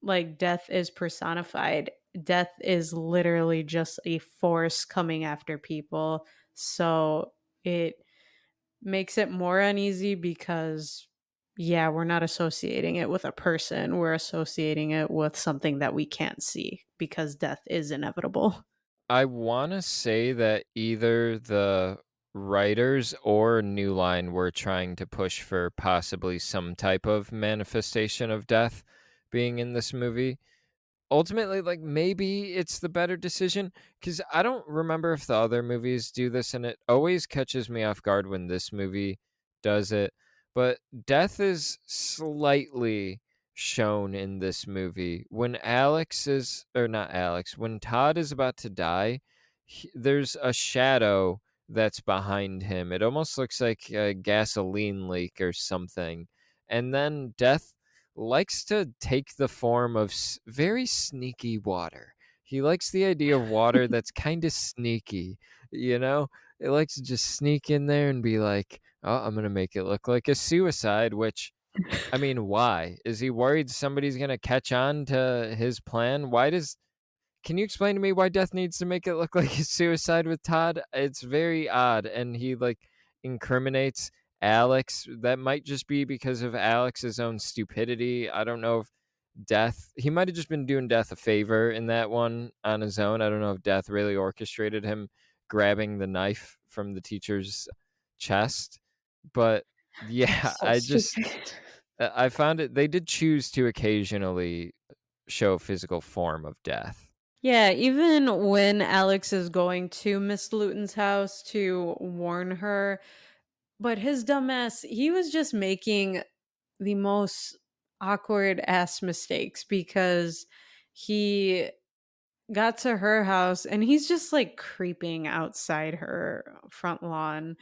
like Death is personified. Death is literally just a force coming after people. So it makes it more uneasy because, yeah, we're not associating it with a person. We're associating it with something that we can't see because death is inevitable. I wanna say that either the writers or New Line were trying to push for possibly some type of manifestation of death being in this movie. Ultimately, like, maybe it's the better decision because I don't remember if the other movies do this, and it always catches me off guard when this movie does it, but death is slightly shown in this movie. When Alex is or not Alex, when Todd is about to die, there's a shadow that's behind him. It almost looks like a gasoline leak or something, and then death likes to take the form of very sneaky water. He likes the idea of water that's kind of sneaky, you know? It likes to just sneak in there and be like, "Oh, I'm gonna make it look like a suicide," which I mean, why? Is he worried somebody's gonna catch on to his plan? Why does Can you explain to me why Death needs to make it look like a suicide with Todd? It's very odd, and he, like, incriminates Alex. That might just be because of Alex's own stupidity. I don't know if Death he might have just been doing Death a favor in that one on his own. I don't know if Death really orchestrated him grabbing the knife from the teacher's chest, but yeah, That's so stupid. I found it they did choose to occasionally show physical form of Death. Yeah, even when Alex is going to Miss Luton's house to warn her, but his dumbass, he was just making the most awkward ass mistakes because he got to her house and he's just like creeping outside her front lawn,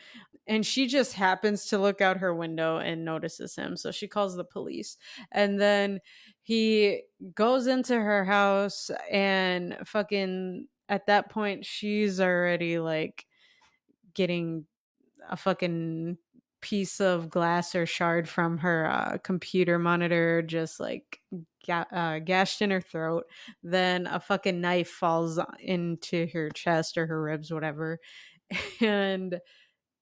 and she just happens to look out her window and notices him, so she calls the police. And then he goes into her house and fucking at that point she's already like getting a fucking piece of glass or shard from her computer monitor just like gashed in her throat. Then a fucking knife falls into her chest or her ribs, whatever. And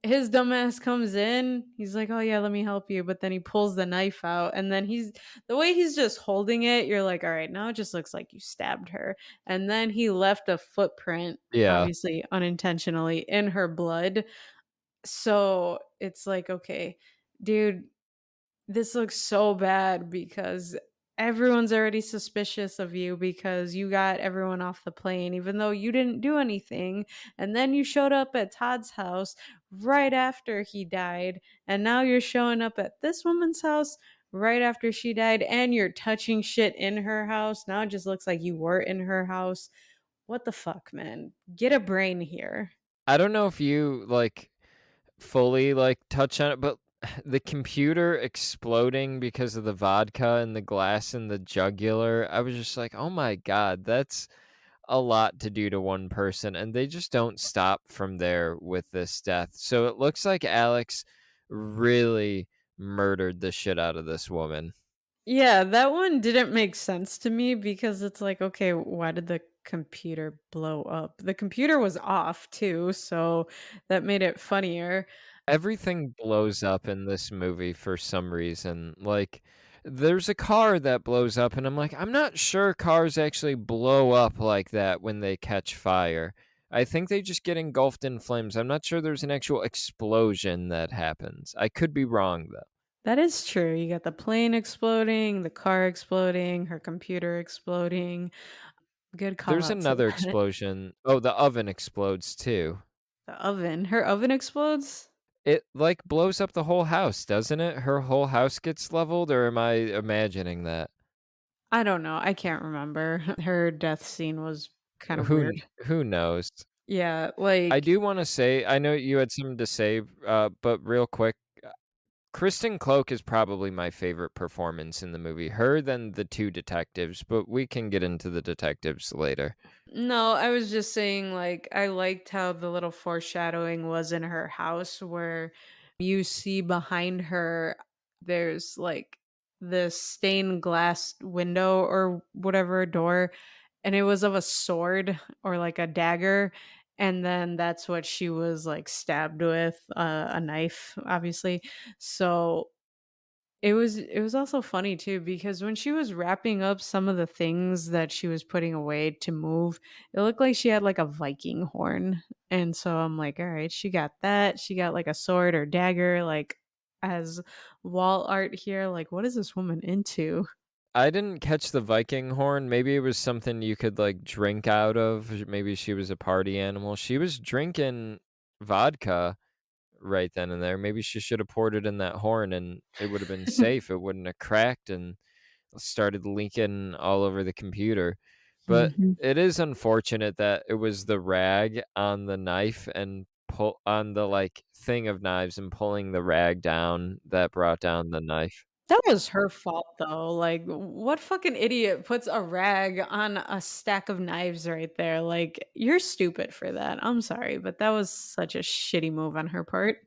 his dumbass comes in. He's like, "Oh yeah, let me help you." But then he pulls the knife out, and then he's the way he's just holding it. You're like, "All right, now it just looks like you stabbed her." And then he left a footprint, Yeah. obviously unintentionally, in her blood. So it's like, okay, dude, this looks so bad because everyone's already suspicious of you because you got everyone off the plane, even though you didn't do anything. And then you showed up at Todd's house right after he died. And now you're showing up at this woman's house right after she died. And you're touching shit in her house. Now it just looks like you were in her house. What the fuck, man? Get a brain here. I don't know if you, like, fully, like, touch on it, but the computer exploding because of the vodka and the glass in the jugular, I was just like, "Oh my god, that's a lot to do to one person," and they just don't stop from there with this death. So it looks like Alex really murdered the shit out of this woman. Yeah, that one didn't make sense to me because it's like, okay, why did the computer blow up? The computer was off too, so that made it funnier. Everything blows up in this movie for some reason. Like, there's a car that blows up, and I'm like, I'm not sure cars actually blow up like that when they catch fire. I think they just get engulfed in flames. I'm not sure there's an actual explosion that happens. I could be wrong, though. That is true. You got the plane exploding, the car exploding, her computer exploding. Good call There's out to another that. explosion. Oh, the oven explodes too. The oven. Her oven explodes? It, like, blows up the whole house, doesn't it? Her whole house gets leveled, or am I imagining that? I don't know. I can't remember. Her death scene was kind of weird. Who knows? Yeah, I like do wanna say I know you had something to say, but real quick, Kristen Cloak is probably my favorite performance in the movie. Her than the 2 detectives, but we can get into the detectives later. no, I was just saying, like, I liked how the little foreshadowing was in her house where you see behind her, there's like this stained glass window or whatever door, and it was of a sword or like a dagger. And then that's what she was like stabbed with, a knife, obviously. So It was also funny too because when she was wrapping up some of the things that she was putting away to move, it looked like she had like a Viking horn. And so I'm like, all right, she got that. She got like a sword or dagger, like as wall art here. Like, what is this woman into? I didn't catch the Viking horn. Maybe it was something you could like drink out of. Maybe she was a party animal. She was drinking vodka right then and there. Maybe she should have poured it in that horn and it would have been safe. It wouldn't have cracked and started leaking all over the computer. But Mhm. it is unfortunate that it was the rag on the knife and pull on the like thing of knives and pulling the rag down that brought down the knife. That was her fault though. Like, what fucking idiot puts a rag on a stack of knives right there? Like, you're stupid for that. I'm sorry, but that was such a shitty move on her part.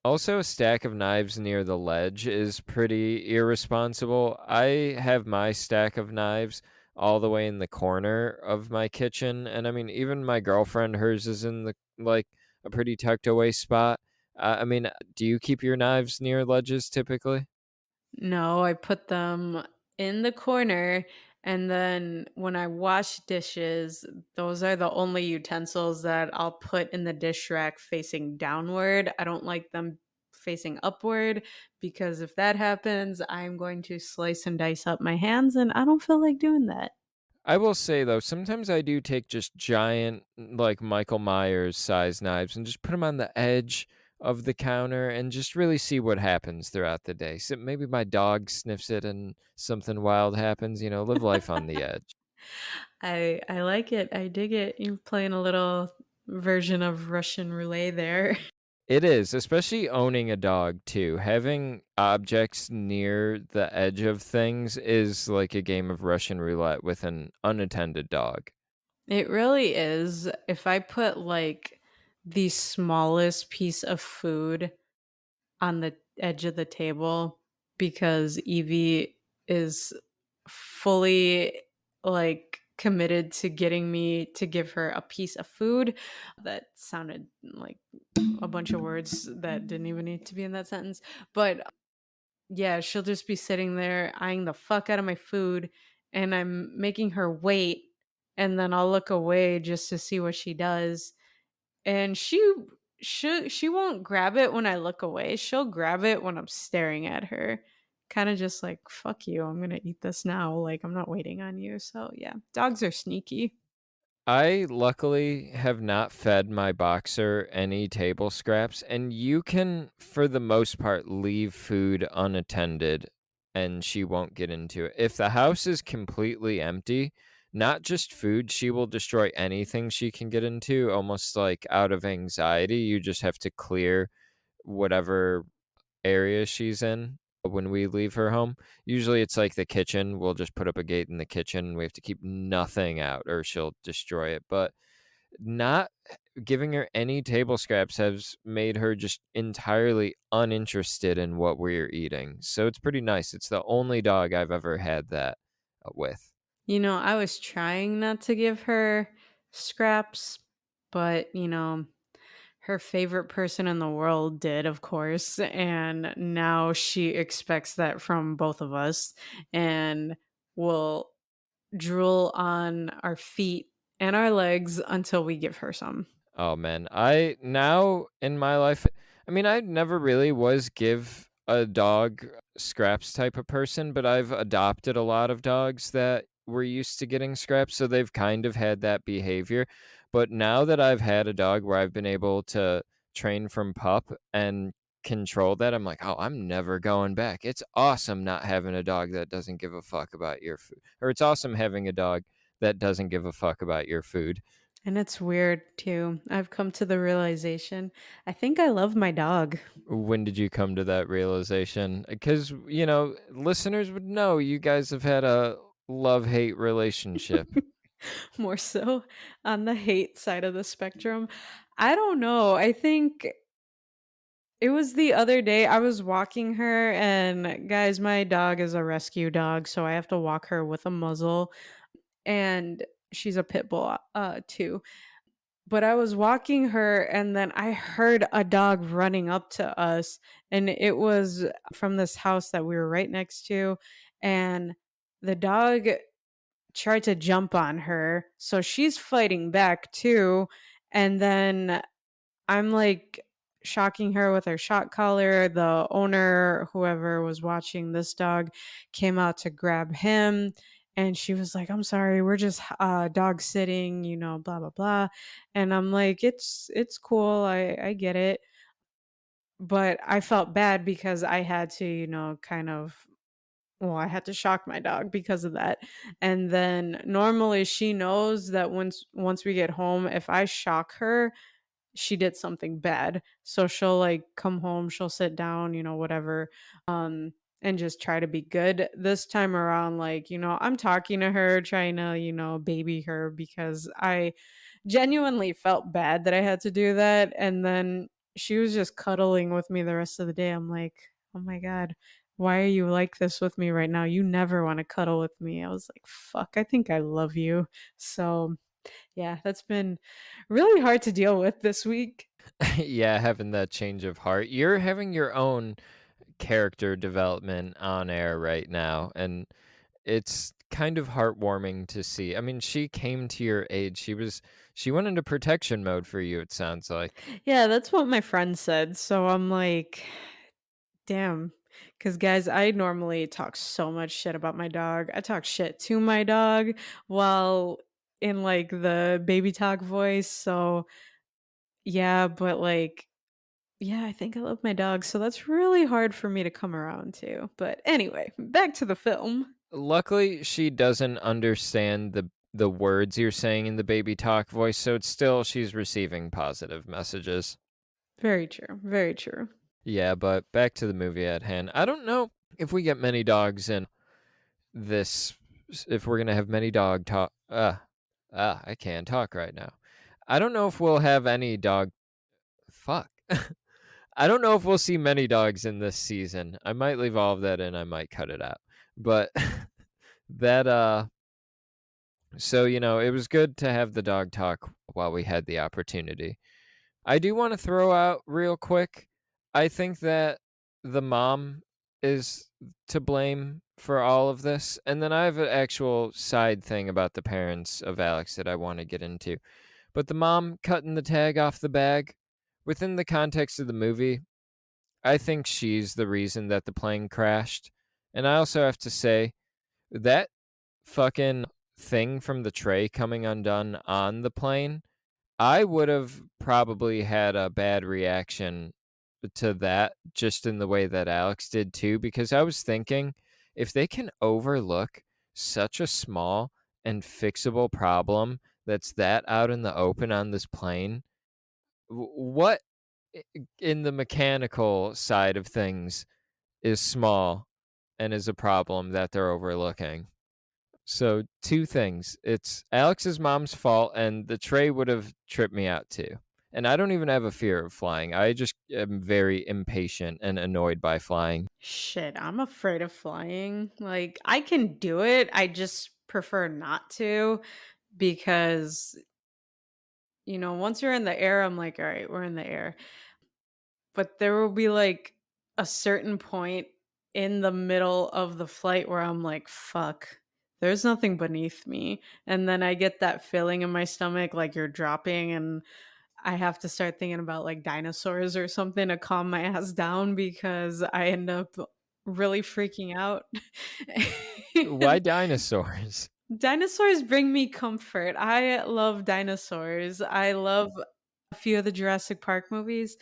Also, a stack of knives near the ledge is pretty irresponsible. I have my stack of knives all the way in the corner of my kitchen, and I mean, even my girlfriend, hers is in the like a pretty tucked away spot. I mean, do you keep your knives near ledges typically? No, I put them in the corner, and then when I wash dishes, those are the only utensils that I'll put in the dish rack facing downward. I don't like them facing upward because if that happens, I'm going to slice and dice up my hands, and I don't feel like doing that. I will say though, sometimes I do take just giant, like Michael Myers size knives and just put them on the edge of the counter and just really see what happens throughout the day. So maybe my dog sniffs it and something wild happens, live life on the edge. I like it. I dig it. You're playing a little version of Russian roulette there. It is, especially owning a dog too. Having objects near the edge of things is like a game of Russian roulette with an unattended dog. It really is. If I put like the smallest piece of food on the edge of the table because Evie is fully like committed to getting me to give her a piece of food. That sounded like a bunch of words that didn't even need to be in that sentence. But yeah, she'll just be sitting there eyeing the fuck out of my food and I'm making her wait and then I'll look away just to see what she does. And she won't grab it when I look away. She'll grab it when I'm staring at her. Kind of just like, fuck you, I'm going to eat this now. Like I'm not waiting on you. So, yeah, dogs are sneaky. I luckily have not fed my boxer any table scraps, and you can, for the most part, leave food unattended and she won't get into it. If the house is completely empty, not just food, she will destroy anything she can get into, almost like out of anxiety. You just have to clear whatever area she's in when we leave her home. Usually it's like the kitchen. We'll just put up a gate in the kitchen. We have to keep nothing out or she'll destroy it. But not giving her any table scraps has made her just entirely uninterested in what we're eating. So it's pretty nice. It's the only dog I've ever had that with. I was trying not to give her scraps, but, her favorite person in the world did, of course, and now she expects that from both of us and will drool on our feet and our legs until we give her some. Oh man, I now in my life, I mean, I never really was give a dog scraps type of person, but I've adopted a lot of dogs that were used to getting scraps, so they've kind of had that behavior. But now that I've had a dog where I've been able to train from pup and control that, I'm like, oh, I'm never going back. It's awesome not having a dog that doesn't give a fuck about your food, or it's awesome having a dog that doesn't give a fuck about your food. And it's weird too. I've come to the realization I think I love my dog When did you come to that realization? Because, listeners would know you guys have had a love-hate relationship. more so on the hate side of the spectrum. I don't know. I think it was the other day I was walking her and guys, my dog is a rescue dog, so I have to walk her with a muzzle and she's a pit bull too. But I was walking her and then I heard a dog running up to us, and it was from this house that we were right next to, and the dog tried to jump on her, so she's fighting back too, and then I'm, like, shocking her with her shock collar. The owner, whoever was watching this dog, came out to grab him, and she was like, "I'm sorry, we're just, dog sitting, blah, blah, blah." And I'm like, "It's cool, I get it." But I felt bad because I had to, kind of well, I had to shock my dog because of that. And then normally she knows that once we get home, if I shock her, she did something bad. So she'll like come home, she'll sit down, whatever, and just try to be good. This time around, like, I'm talking to her, trying to, baby her because I genuinely felt bad that I had to do that. And then she was just cuddling with me the rest of the day. I'm like, oh my God, why are you like this with me right now? You never want to cuddle with me. I was like, fuck, I think I love you. So yeah, that's been really hard to deal with this week. Yeah, having that change of heart. You're having your own character development on air right now, and it's kind of heartwarming to see. I mean, she came to your aid. She went into protection mode for you, it sounds like. Yeah, that's what my friend said. So I'm like, damn. Because, guys, I normally talk so much shit about my dog. I talk shit to my dog while in like the baby talk voice. So, yeah, but like, yeah, I think I love my dog. So that's really hard for me to come around to. But anyway, back to the film. Luckily, she doesn't understand the words you're saying in the baby talk voice, so it's still she's receiving positive messages. Very true. Very true. Yeah, but back to the movie at hand. I don't know if we get many dogs in this if we're going to have many dog talk I can't talk right now. I don't know if we'll have any dog fuck. I don't know if we'll see many dogs in this season. I might leave all of that in, I might cut it out. But that so it was good to have the dog talk while we had the opportunity. I do want to throw out real quick. I think that the mom is to blame for all of this. And then I have an actual side thing about the parents of Alex that I want to get into. But the mom cutting the tag off the bag, within the context of the movie, I think she's the reason that the plane crashed. And I also have to say that fucking thing from the tray coming undone on the plane, I would have probably had a bad reaction to that just in the way that Alex did too, because I was thinking if they can overlook such a small and fixable problem that's that out in the open on this plane, what in the mechanical side of things is small and is a problem that they're overlooking? So, 2 things. It's Alex's mom's fault, and the tray would have tripped me out too. And I don't even have a fear of flying. I just am very impatient and annoyed by flying. Shit, I'm afraid of flying. Like, I can do it. I just prefer not to because, once you're in the air, I'm like, all right, we're in the air. But there will be like a certain point in the middle of the flight where I'm like, fuck, there's nothing beneath me. And then I get that feeling in my stomach like you're dropping, and I have to start thinking about like dinosaurs or something to calm my ass down because I end up really freaking out. Why And dinosaurs? dinosaurs bring me comfort. I love dinosaurs. I love a few of the Jurassic Park movies.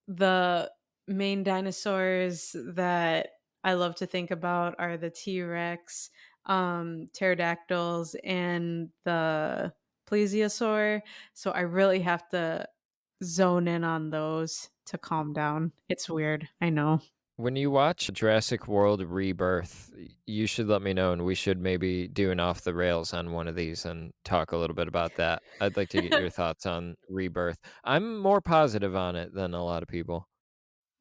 The main dinosaurs that I love to think about are the T-Rex, pterodactyls, and the plesiosaur. So I really have to zone in on those to calm down. It's weird, I know. When you watch Jurassic World Rebirth, you should let me know, and we should maybe do an off the rails on one of these and talk a little bit about that. I'd like to get your thoughts on Rebirth. I'm more positive on it than a lot of people.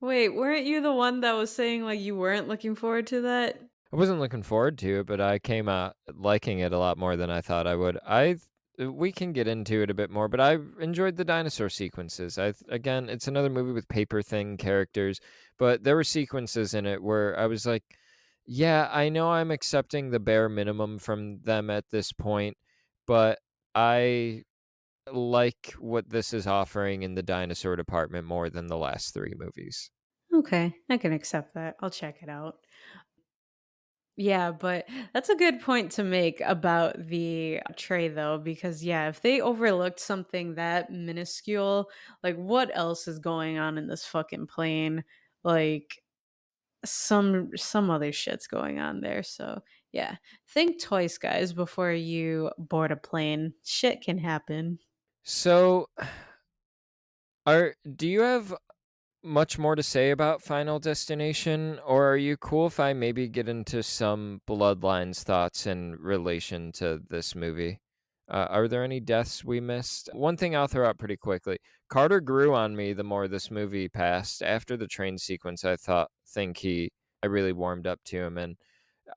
Wait, weren't you the one that was saying like you weren't looking forward to that? I wasn't looking forward to it, but I came out liking it a lot more than I thought I would. I we can get into it a bit more, but I enjoyed the dinosaur sequences. Again, it's another movie with paper thin characters, but there were sequences in it where I was like, yeah, I know I'm accepting the bare minimum from them at this point, but I like what this is offering in the dinosaur department more than the last 3 movies. Okay, I can accept that. I'll check it out. Yeah, but that's a good point to make about the tray though, because yeah, if they overlooked something that minuscule, like what else is going on in this fucking plane? Like some other shit's going on there. So yeah. Think twice, guys, before you board a plane. Shit can happen. So, are do you have much more to say about Final Destination, or are you cool if I maybe get into some Bloodlines thoughts in relation to this movie? Are there any deaths we missed? One thing I'll throw out pretty quickly: Carter grew on me the more this movie passed. After the train sequence, I really warmed up to him, and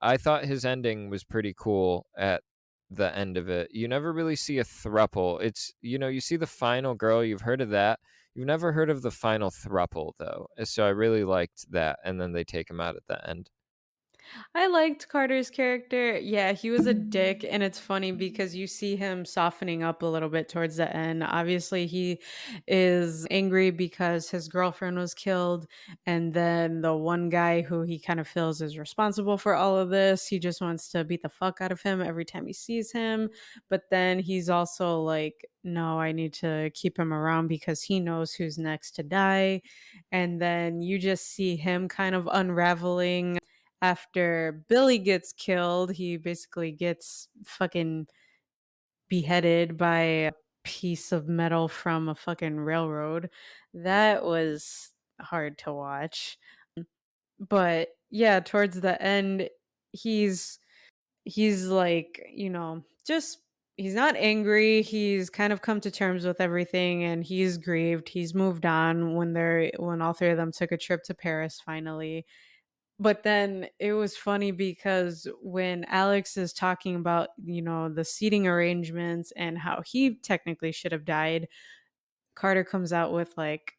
I thought his ending was pretty cool at the end of it. You never really see a thruple. You see the final girl, you've heard of that. You've never heard of the final thruple, though. So I really liked that. And then they take him out at the end. I liked Carter's character. Yeah, he was a dick, and it's funny because you see him softening up a little bit towards the end. Obviously, he is angry because his girlfriend was killed, and then the one guy who he kind of feels is responsible for all of this, he just wants to beat the fuck out of him every time he sees him. But then he's also like, no, I need to keep him around because he knows who's next to die. And then you just see him kind of unraveling after Billy gets killed. He basically gets fucking beheaded by a piece of metal from a fucking railroad. That was hard to watch. But yeah, towards the end, he's he's like, just he's not angry. He's kind of come to terms with everything and he's grieved. He's moved on when all three of them took a trip to Paris finally. But then it was funny because when Alex is talking about, the seating arrangements and how he technically should have died, Carter comes out with like,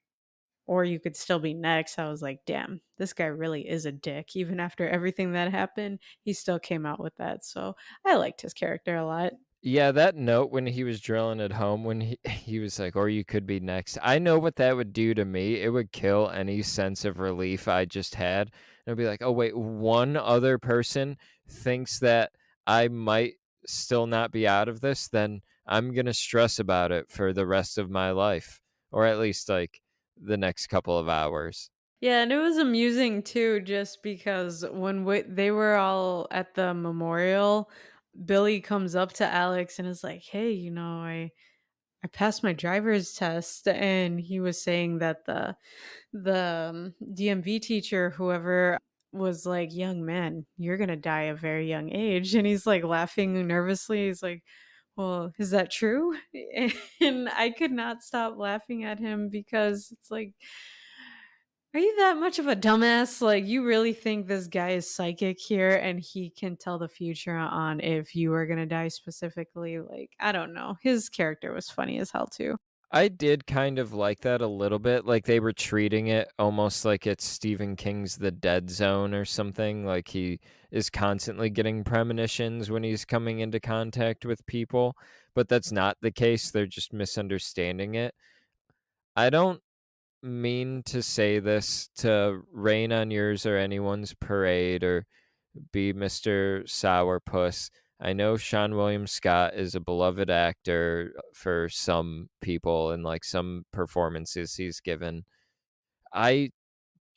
or you could still be next. I was like, damn, this guy really is a dick. Even after everything that happened, he still came out with that. So I liked his character a lot. Yeah, that note when he was drilling it home, when he was like, or you could be next. I know what that would do to me. It would kill any sense of relief I just had. And I'd be like, oh, wait, one other person thinks that I might still not be out of this, then I'm going to stress about it for the rest of my life, or at least like the next couple of hours. Yeah, and it was amusing too, just because when they were all at the memorial, Billy comes up to Alex and is like, "Hey, I passed my driver's test," and he was saying that the DMV teacher, whoever, was like, "Young man, you're gonna die a very young age," and he's like laughing nervously. He's like, "Well, is that true?" And I could not stop laughing at him because it's like, are you that much of a dumbass? Like, you really think this guy is psychic here and he can tell the future on if you are gonna die specifically? Like, I don't know. His character was funny as hell too. I did kind of like that a little bit, like, they were treating it almost like it's Stephen King's The Dead Zone or something, like he is constantly getting premonitions when he's coming into contact with people, but that's not the case, they're just misunderstanding it. I don't mean to say this to rain on yours or anyone's parade or be Mr. Sourpuss. I know Sean William Scott is a beloved actor for some people and like some performances he's given. I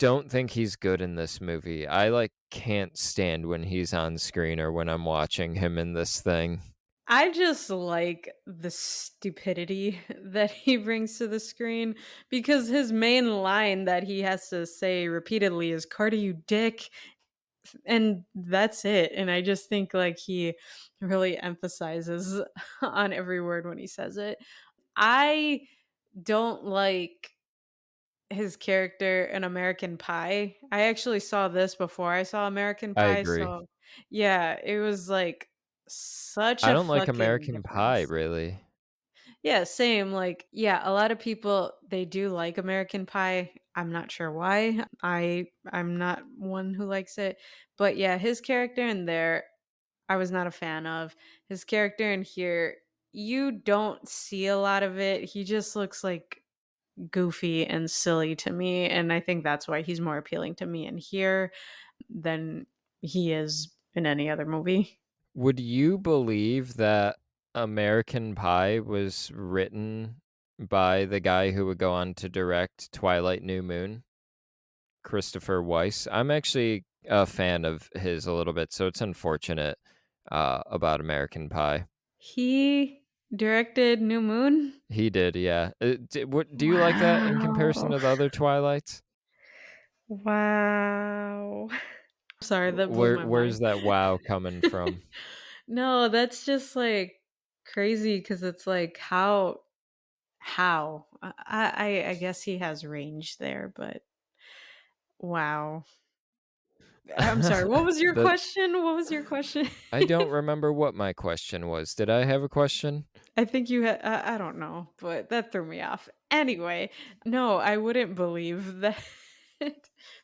don't think he's good in this movie. I like can't stand when he's on screen or when I'm watching him in this thing. I just like the stupidity that he brings to the screen because his main line that he has to say repeatedly is "Carter, you dick," and that's it. And I just think like he really emphasizes on every word when he says it. I don't like his character in American Pie. I actually saw this before I saw American I Pie, agree. so yeah, it was like Such I a don't like fucking American Pie, difference. really. Yeah, same. Like, yeah, a lot of people they do like American Pie. I'm not sure why. I'm not one who likes it. But yeah, his character in there, I was not a fan of. His character in here, you don't see a lot of it. He just looks like goofy and silly to me. And I think that's why he's more appealing to me in here than he is in any other movie. Would you believe that American Pie was written by the guy who would go on to direct Twilight New Moon, Christopher Weiss? I'm actually a fan of his a little bit, so it's unfortunate about American Pie. He directed New Moon. He did, yeah. Do you like that in comparison Wow. to the other Twilights? Wow. Sorry, that blew my Where's mind. that wow coming from? No, that's just, like, crazy because it's like, how? I guess he has range there, but wow. I'm sorry, what was your that question? What was your question? I don't remember what my question was. Did I have a question? I think you had I don't know, but that threw me off. Anyway, no, I wouldn't believe that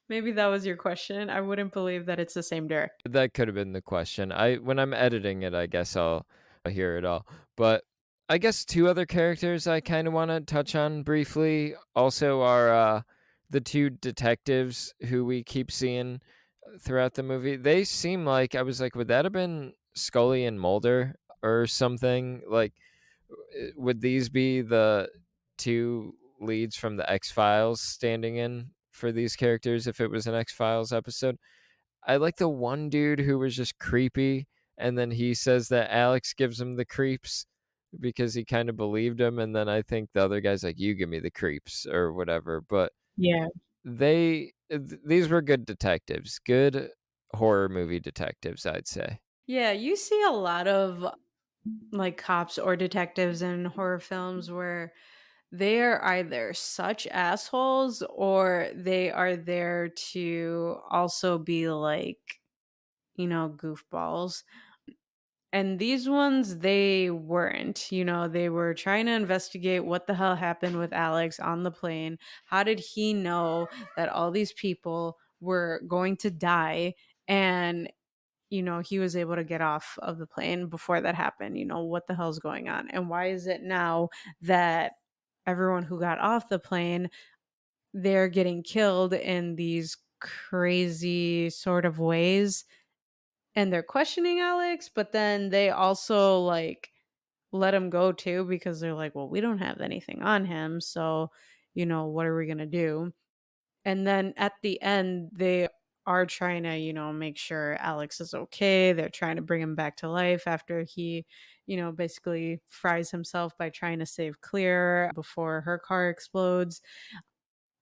maybe that was your question. I wouldn't believe that it's the same director. That could have been the question. I When I'm editing it, I guess I'll hear it all. But I guess two other characters I kind of want to touch on briefly also are the two detectives who we keep seeing throughout the movie. They seem like I was like, would that have been Scully and Mulder or something? Like, would these be the two leads from the X Files standing in for these characters if it was an X Files episode? I like the one dude who was just creepy, and then he says that Alex gives him the creeps because he kind of believed him, and then I think the other guy's like, "You give me the creeps" or whatever. But Yeah. these were good detectives, good horror movie detectives, I'd say. Yeah, you see a lot of like cops or detectives in horror films where they are either such assholes or they are there to also be like, goofballs. And these ones, they weren't. They were trying to investigate what the hell happened with Alex on the plane. How did he know that all these people were going to die? And he was able to get off of the plane before that happened. What the hell's going on? And why is it now that everyone who got off the plane, they're getting killed in these crazy sort of ways? And they're questioning Alex, but then they also like let him go too because they're like, well, we don't have anything on him. So, what are we going to do? And then at the end, they are trying to, make sure Alex is okay. They're trying to bring him back to life after he, basically fries himself by trying to save Clear before her car explodes.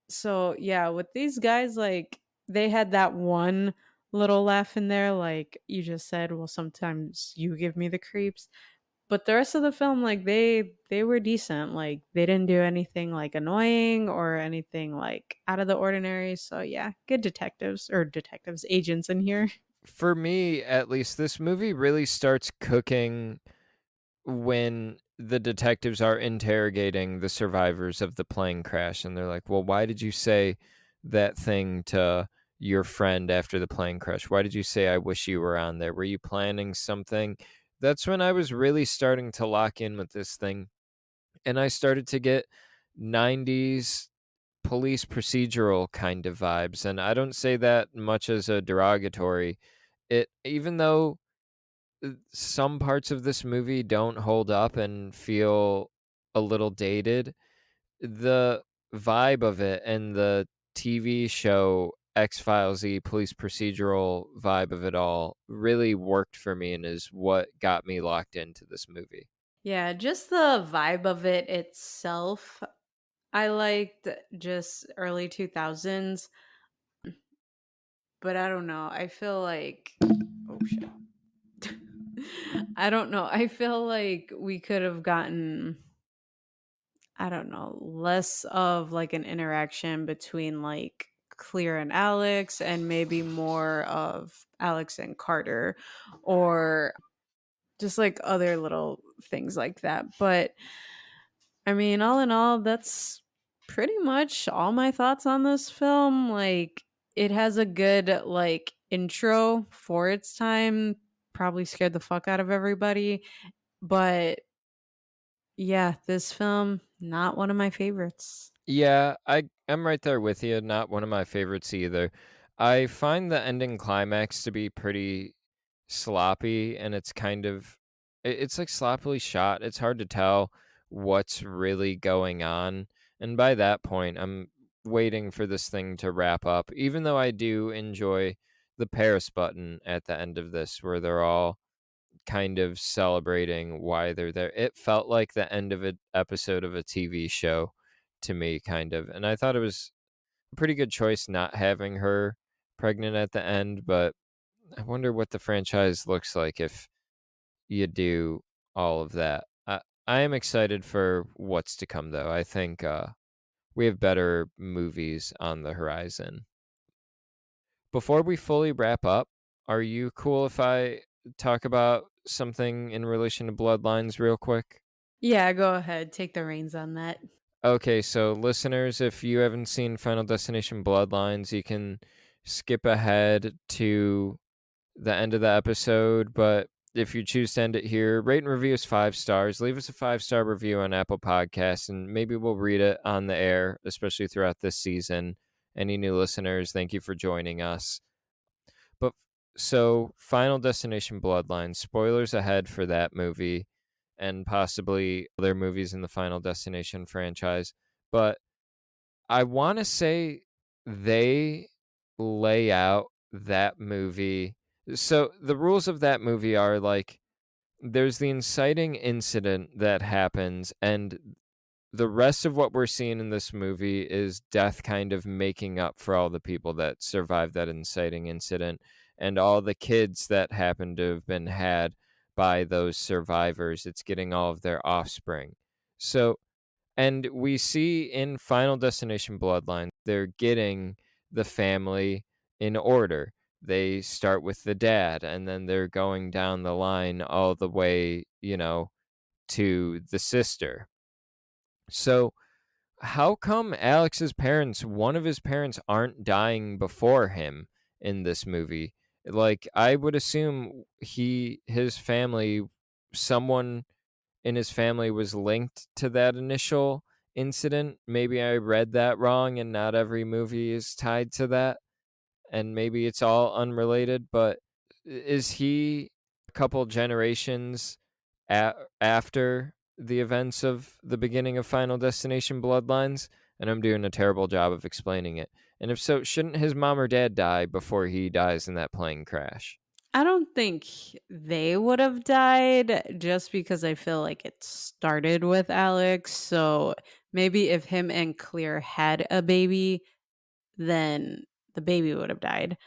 So, yeah, with these guys, like, they had that one little laugh in there, like you just said, well, sometimes you give me the creeps. But the rest of the film, like they were decent. Like they didn't do anything like annoying or anything like out of the ordinary. So yeah, good detectives, agents in here. For me, at least, this movie really starts cooking when the detectives are interrogating the survivors of the plane crash, and they're like, "Well, why did you say that thing to your friend after the plane crash? Why did you say I wish you were on there? Were you planning something?" That's when I was really starting to lock in with this thing, and I started to get 90s police procedural kind of vibes, and I don't say that much as a derogatory. It even though some parts of this movie don't hold up and feel a little dated, the vibe of it and the TV show X-Files y police procedural vibe of it all really worked for me and is what got me locked into this movie. Yeah, just the vibe of it itself. I liked just early 2000s, but I don't know. I feel like oh shit. I don't know. I feel like we could have gotten I don't know, less of like an interaction between like Clear and Alex and maybe more of Alex and Carter or just like other little things like that. But I mean, all in all, that's pretty much all my thoughts on this film. Like, it has a good, like, intro for its time. Probably scared the fuck out of everybody. But yeah, this film, not one of my favorites. Yeah, I'm right there with you, not one of my favorites either. I find the ending climax to be pretty sloppy, and it's kind of it's like sloppily shot. It's hard to tell what's really going on. And by that point, I'm waiting for this thing to wrap up, even though I do enjoy the Paris button at the end of this where they're all kind of celebrating why they're there. It felt like the end of an episode of a TV show to me, kind of. And I thought it was a pretty good choice not having her pregnant at the end, but I wonder what the franchise looks like if you do all of that. I am excited for what's to come, though. I think we have better movies on the horizon. Before we fully wrap up, are you cool if I talk about something in relation to Bloodlines real quick? Yeah, go ahead. Take the reins on that. Okay, so listeners, if you haven't seen Final Destination Bloodlines, you can skip ahead to the end of the episode. But if you choose to end it here, rate and review us 5 stars. Leave us a 5-star review on Apple Podcasts, and maybe we'll read it on the air, especially throughout this season. Any new listeners, thank you for joining us. But so, Final Destination Bloodlines, spoilers ahead for that movie and possibly other movies in the Final Destination franchise. But I want to say they lay out that movie. So, the rules of that movie are like there's the inciting incident that happens, and the rest of what we're seeing in this movie is death kind of making up for all the people that survived that inciting incident and all the kids that happen to have been had by those survivors. It's getting all of their offspring. So, and we see in Final Destination Bloodline, they're getting the family in order. They start with the dad, and then they're going down the line all the way, to the sister. So, how come Alex's parents, one of his parents, aren't dying before him in this movie? Like, I would assume his family, someone in his family was linked to that initial incident. Maybe I read that wrong, and not every movie is tied to that, and maybe it's all unrelated. But is he a couple generations after the events of the beginning of Final Destination Bloodlines? And I'm doing a terrible job of explaining it. And if so, shouldn't his mom or dad die before he dies in that plane crash? I don't think they would have died just because I feel like it started with Alex. So maybe if him and Clear had a baby, then the baby would have died.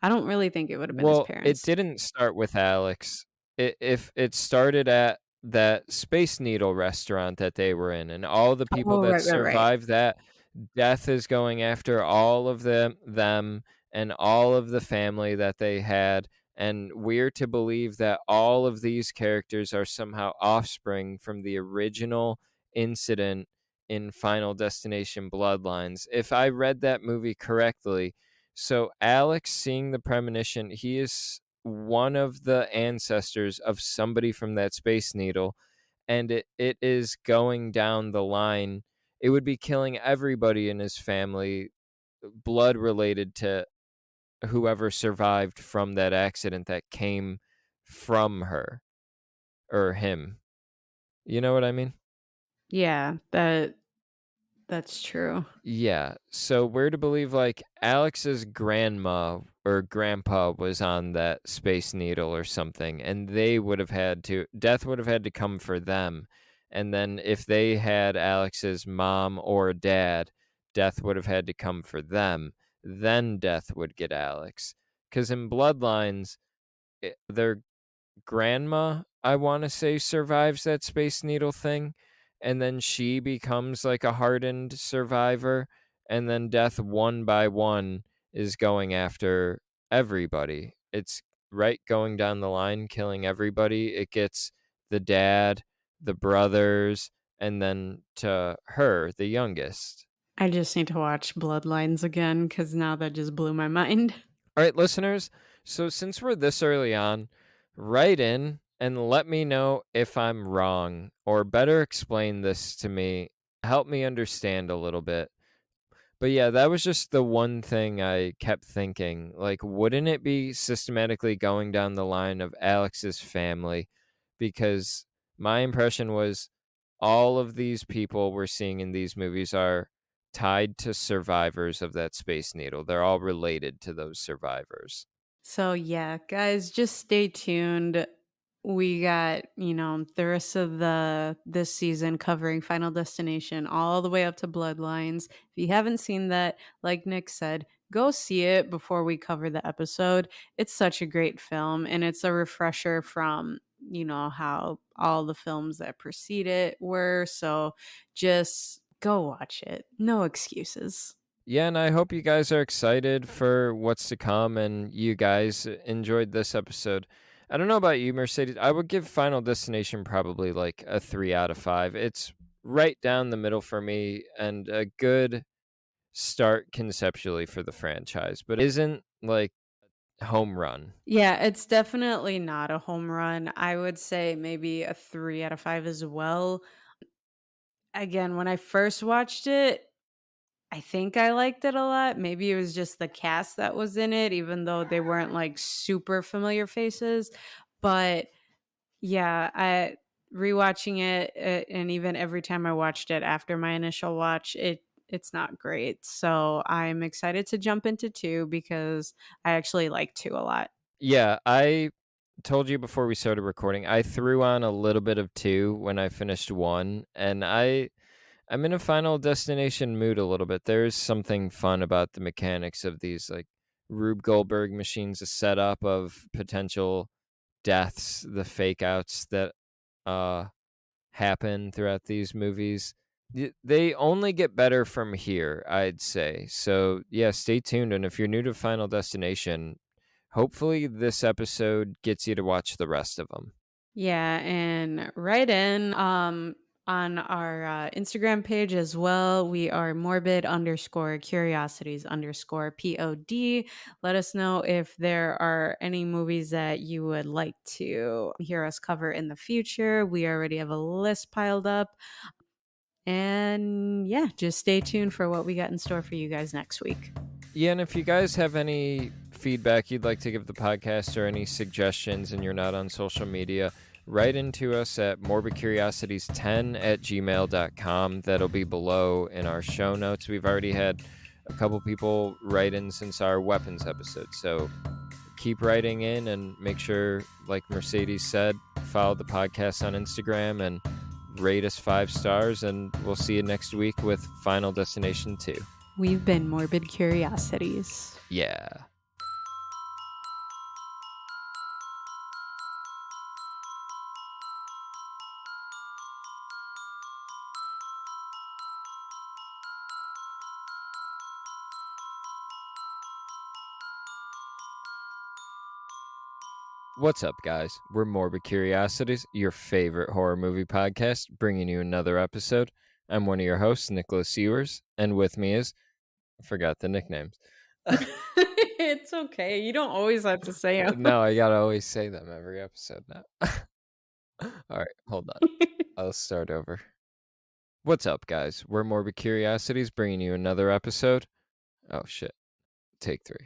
I don't really think it would have been his Well, it parents. didn't start with Alex. If it started at that Space Needle restaurant that they were in, and all the people Oh, that right, right, right. survived that, death is going after all of them and all of the family that they had. And we're to believe that all of these characters are somehow offspring from the original incident in Final Destination Bloodlines. If I read that movie correctly, so Alex seeing the premonition, he is one of the ancestors of somebody from that Space Needle, and it is going down the line. It would be killing everybody in his family, blood related to whoever survived from that accident that came from her or him. You know what I mean? Yeah, that's true. Yeah. So we're to believe like Alex's grandma or grandpa was on that Space Needle or something, and they would have had to, death would have had to come for them. And then if they had Alex's mom or dad, death would have had to come for them. Then death would get Alex. Because in Bloodlines, their grandma, I want to say, survives that Space Needle thing, and then she becomes like a hardened survivor, and then death one by one is going after everybody. It's right going down the line, killing everybody. It gets the dad, the brothers, and then to her, the youngest. I just need to watch Bloodlines again because now that just blew my mind. All right, listeners. So since we're this early on, write in and let me know if I'm wrong, or better explain this to me. Help me understand a little bit. But yeah, that was just the one thing I kept thinking. Like, wouldn't it be systematically going down the line of Alex's family? Because my impression was all of these people we're seeing in these movies are tied to survivors of that Space Needle. They're all related to those survivors. So yeah, guys, just stay tuned. We got, the rest of the this season covering Final Destination all the way up to Bloodlines. If you haven't seen that, like Nick said, go see it before we cover the episode. It's such a great film and it's a refresher from, how all the films that precede it were. So just go watch it. No excuses. Yeah, and I hope you guys are excited for what's to come and you guys enjoyed this episode. I don't know about you, Mercedes. I would give Final Destination probably like a 3 out of 5. It's right down the middle for me and a good start conceptually for the franchise, but is isn't like home run. Yeah, it's definitely not a home run. I would say maybe a 3 out of 5 as well. Again, when I first watched it, I think I liked it a lot. Maybe it was just the cast that was in it, even though they weren't like super familiar faces. But yeah, I rewatching it, and even every time I watched it after my initial watch, it's not great. So I'm excited to jump into two because I actually like two a lot. Yeah, I told you before we started recording, I threw on a little bit of 2 when I finished 1, and I'm in a Final Destination mood a little bit. There's something fun about the mechanics of these, like, Rube Goldberg machines, a setup of potential deaths, the fake outs that, uh, happen throughout these movies. They only get better from here, I'd say. So, yeah, stay tuned, and if you're new to Final Destination, hopefully this episode gets you to watch the rest of them. Yeah, and write in on our Instagram page as well. We are morbid underscore curiosities underscore pod. Let us know if there are any movies that you would like to hear us cover in the future. We already have a list piled up. And yeah, just stay tuned for what we got in store for you guys next week. Yeah, and if you guys have any feedback you'd like to give the podcast or any suggestions and you're not on social media, write into us at morbidcuriosities10@gmail.com. That'll be below in our show notes. We've already had a couple people write in since our weapons episode. So keep writing in and make sure, like Mercedes said, follow the podcast on Instagram and rate us 5 stars. And we'll see you next week with Final Destination 2. We've been Morbid Curiosities. Yeah. What's up, guys? We're Morbid Curiosities, your favorite horror movie podcast, bringing you another episode. I'm one of your hosts, Nicholas Ewers, and with me is, I forgot the nicknames. It's okay. You don't always have to say them. No, I gotta always say them every episode now. All right, hold on. I'll start over. What's up, guys? We're Morbid Curiosities, bringing you another episode. Oh, shit. Take 3.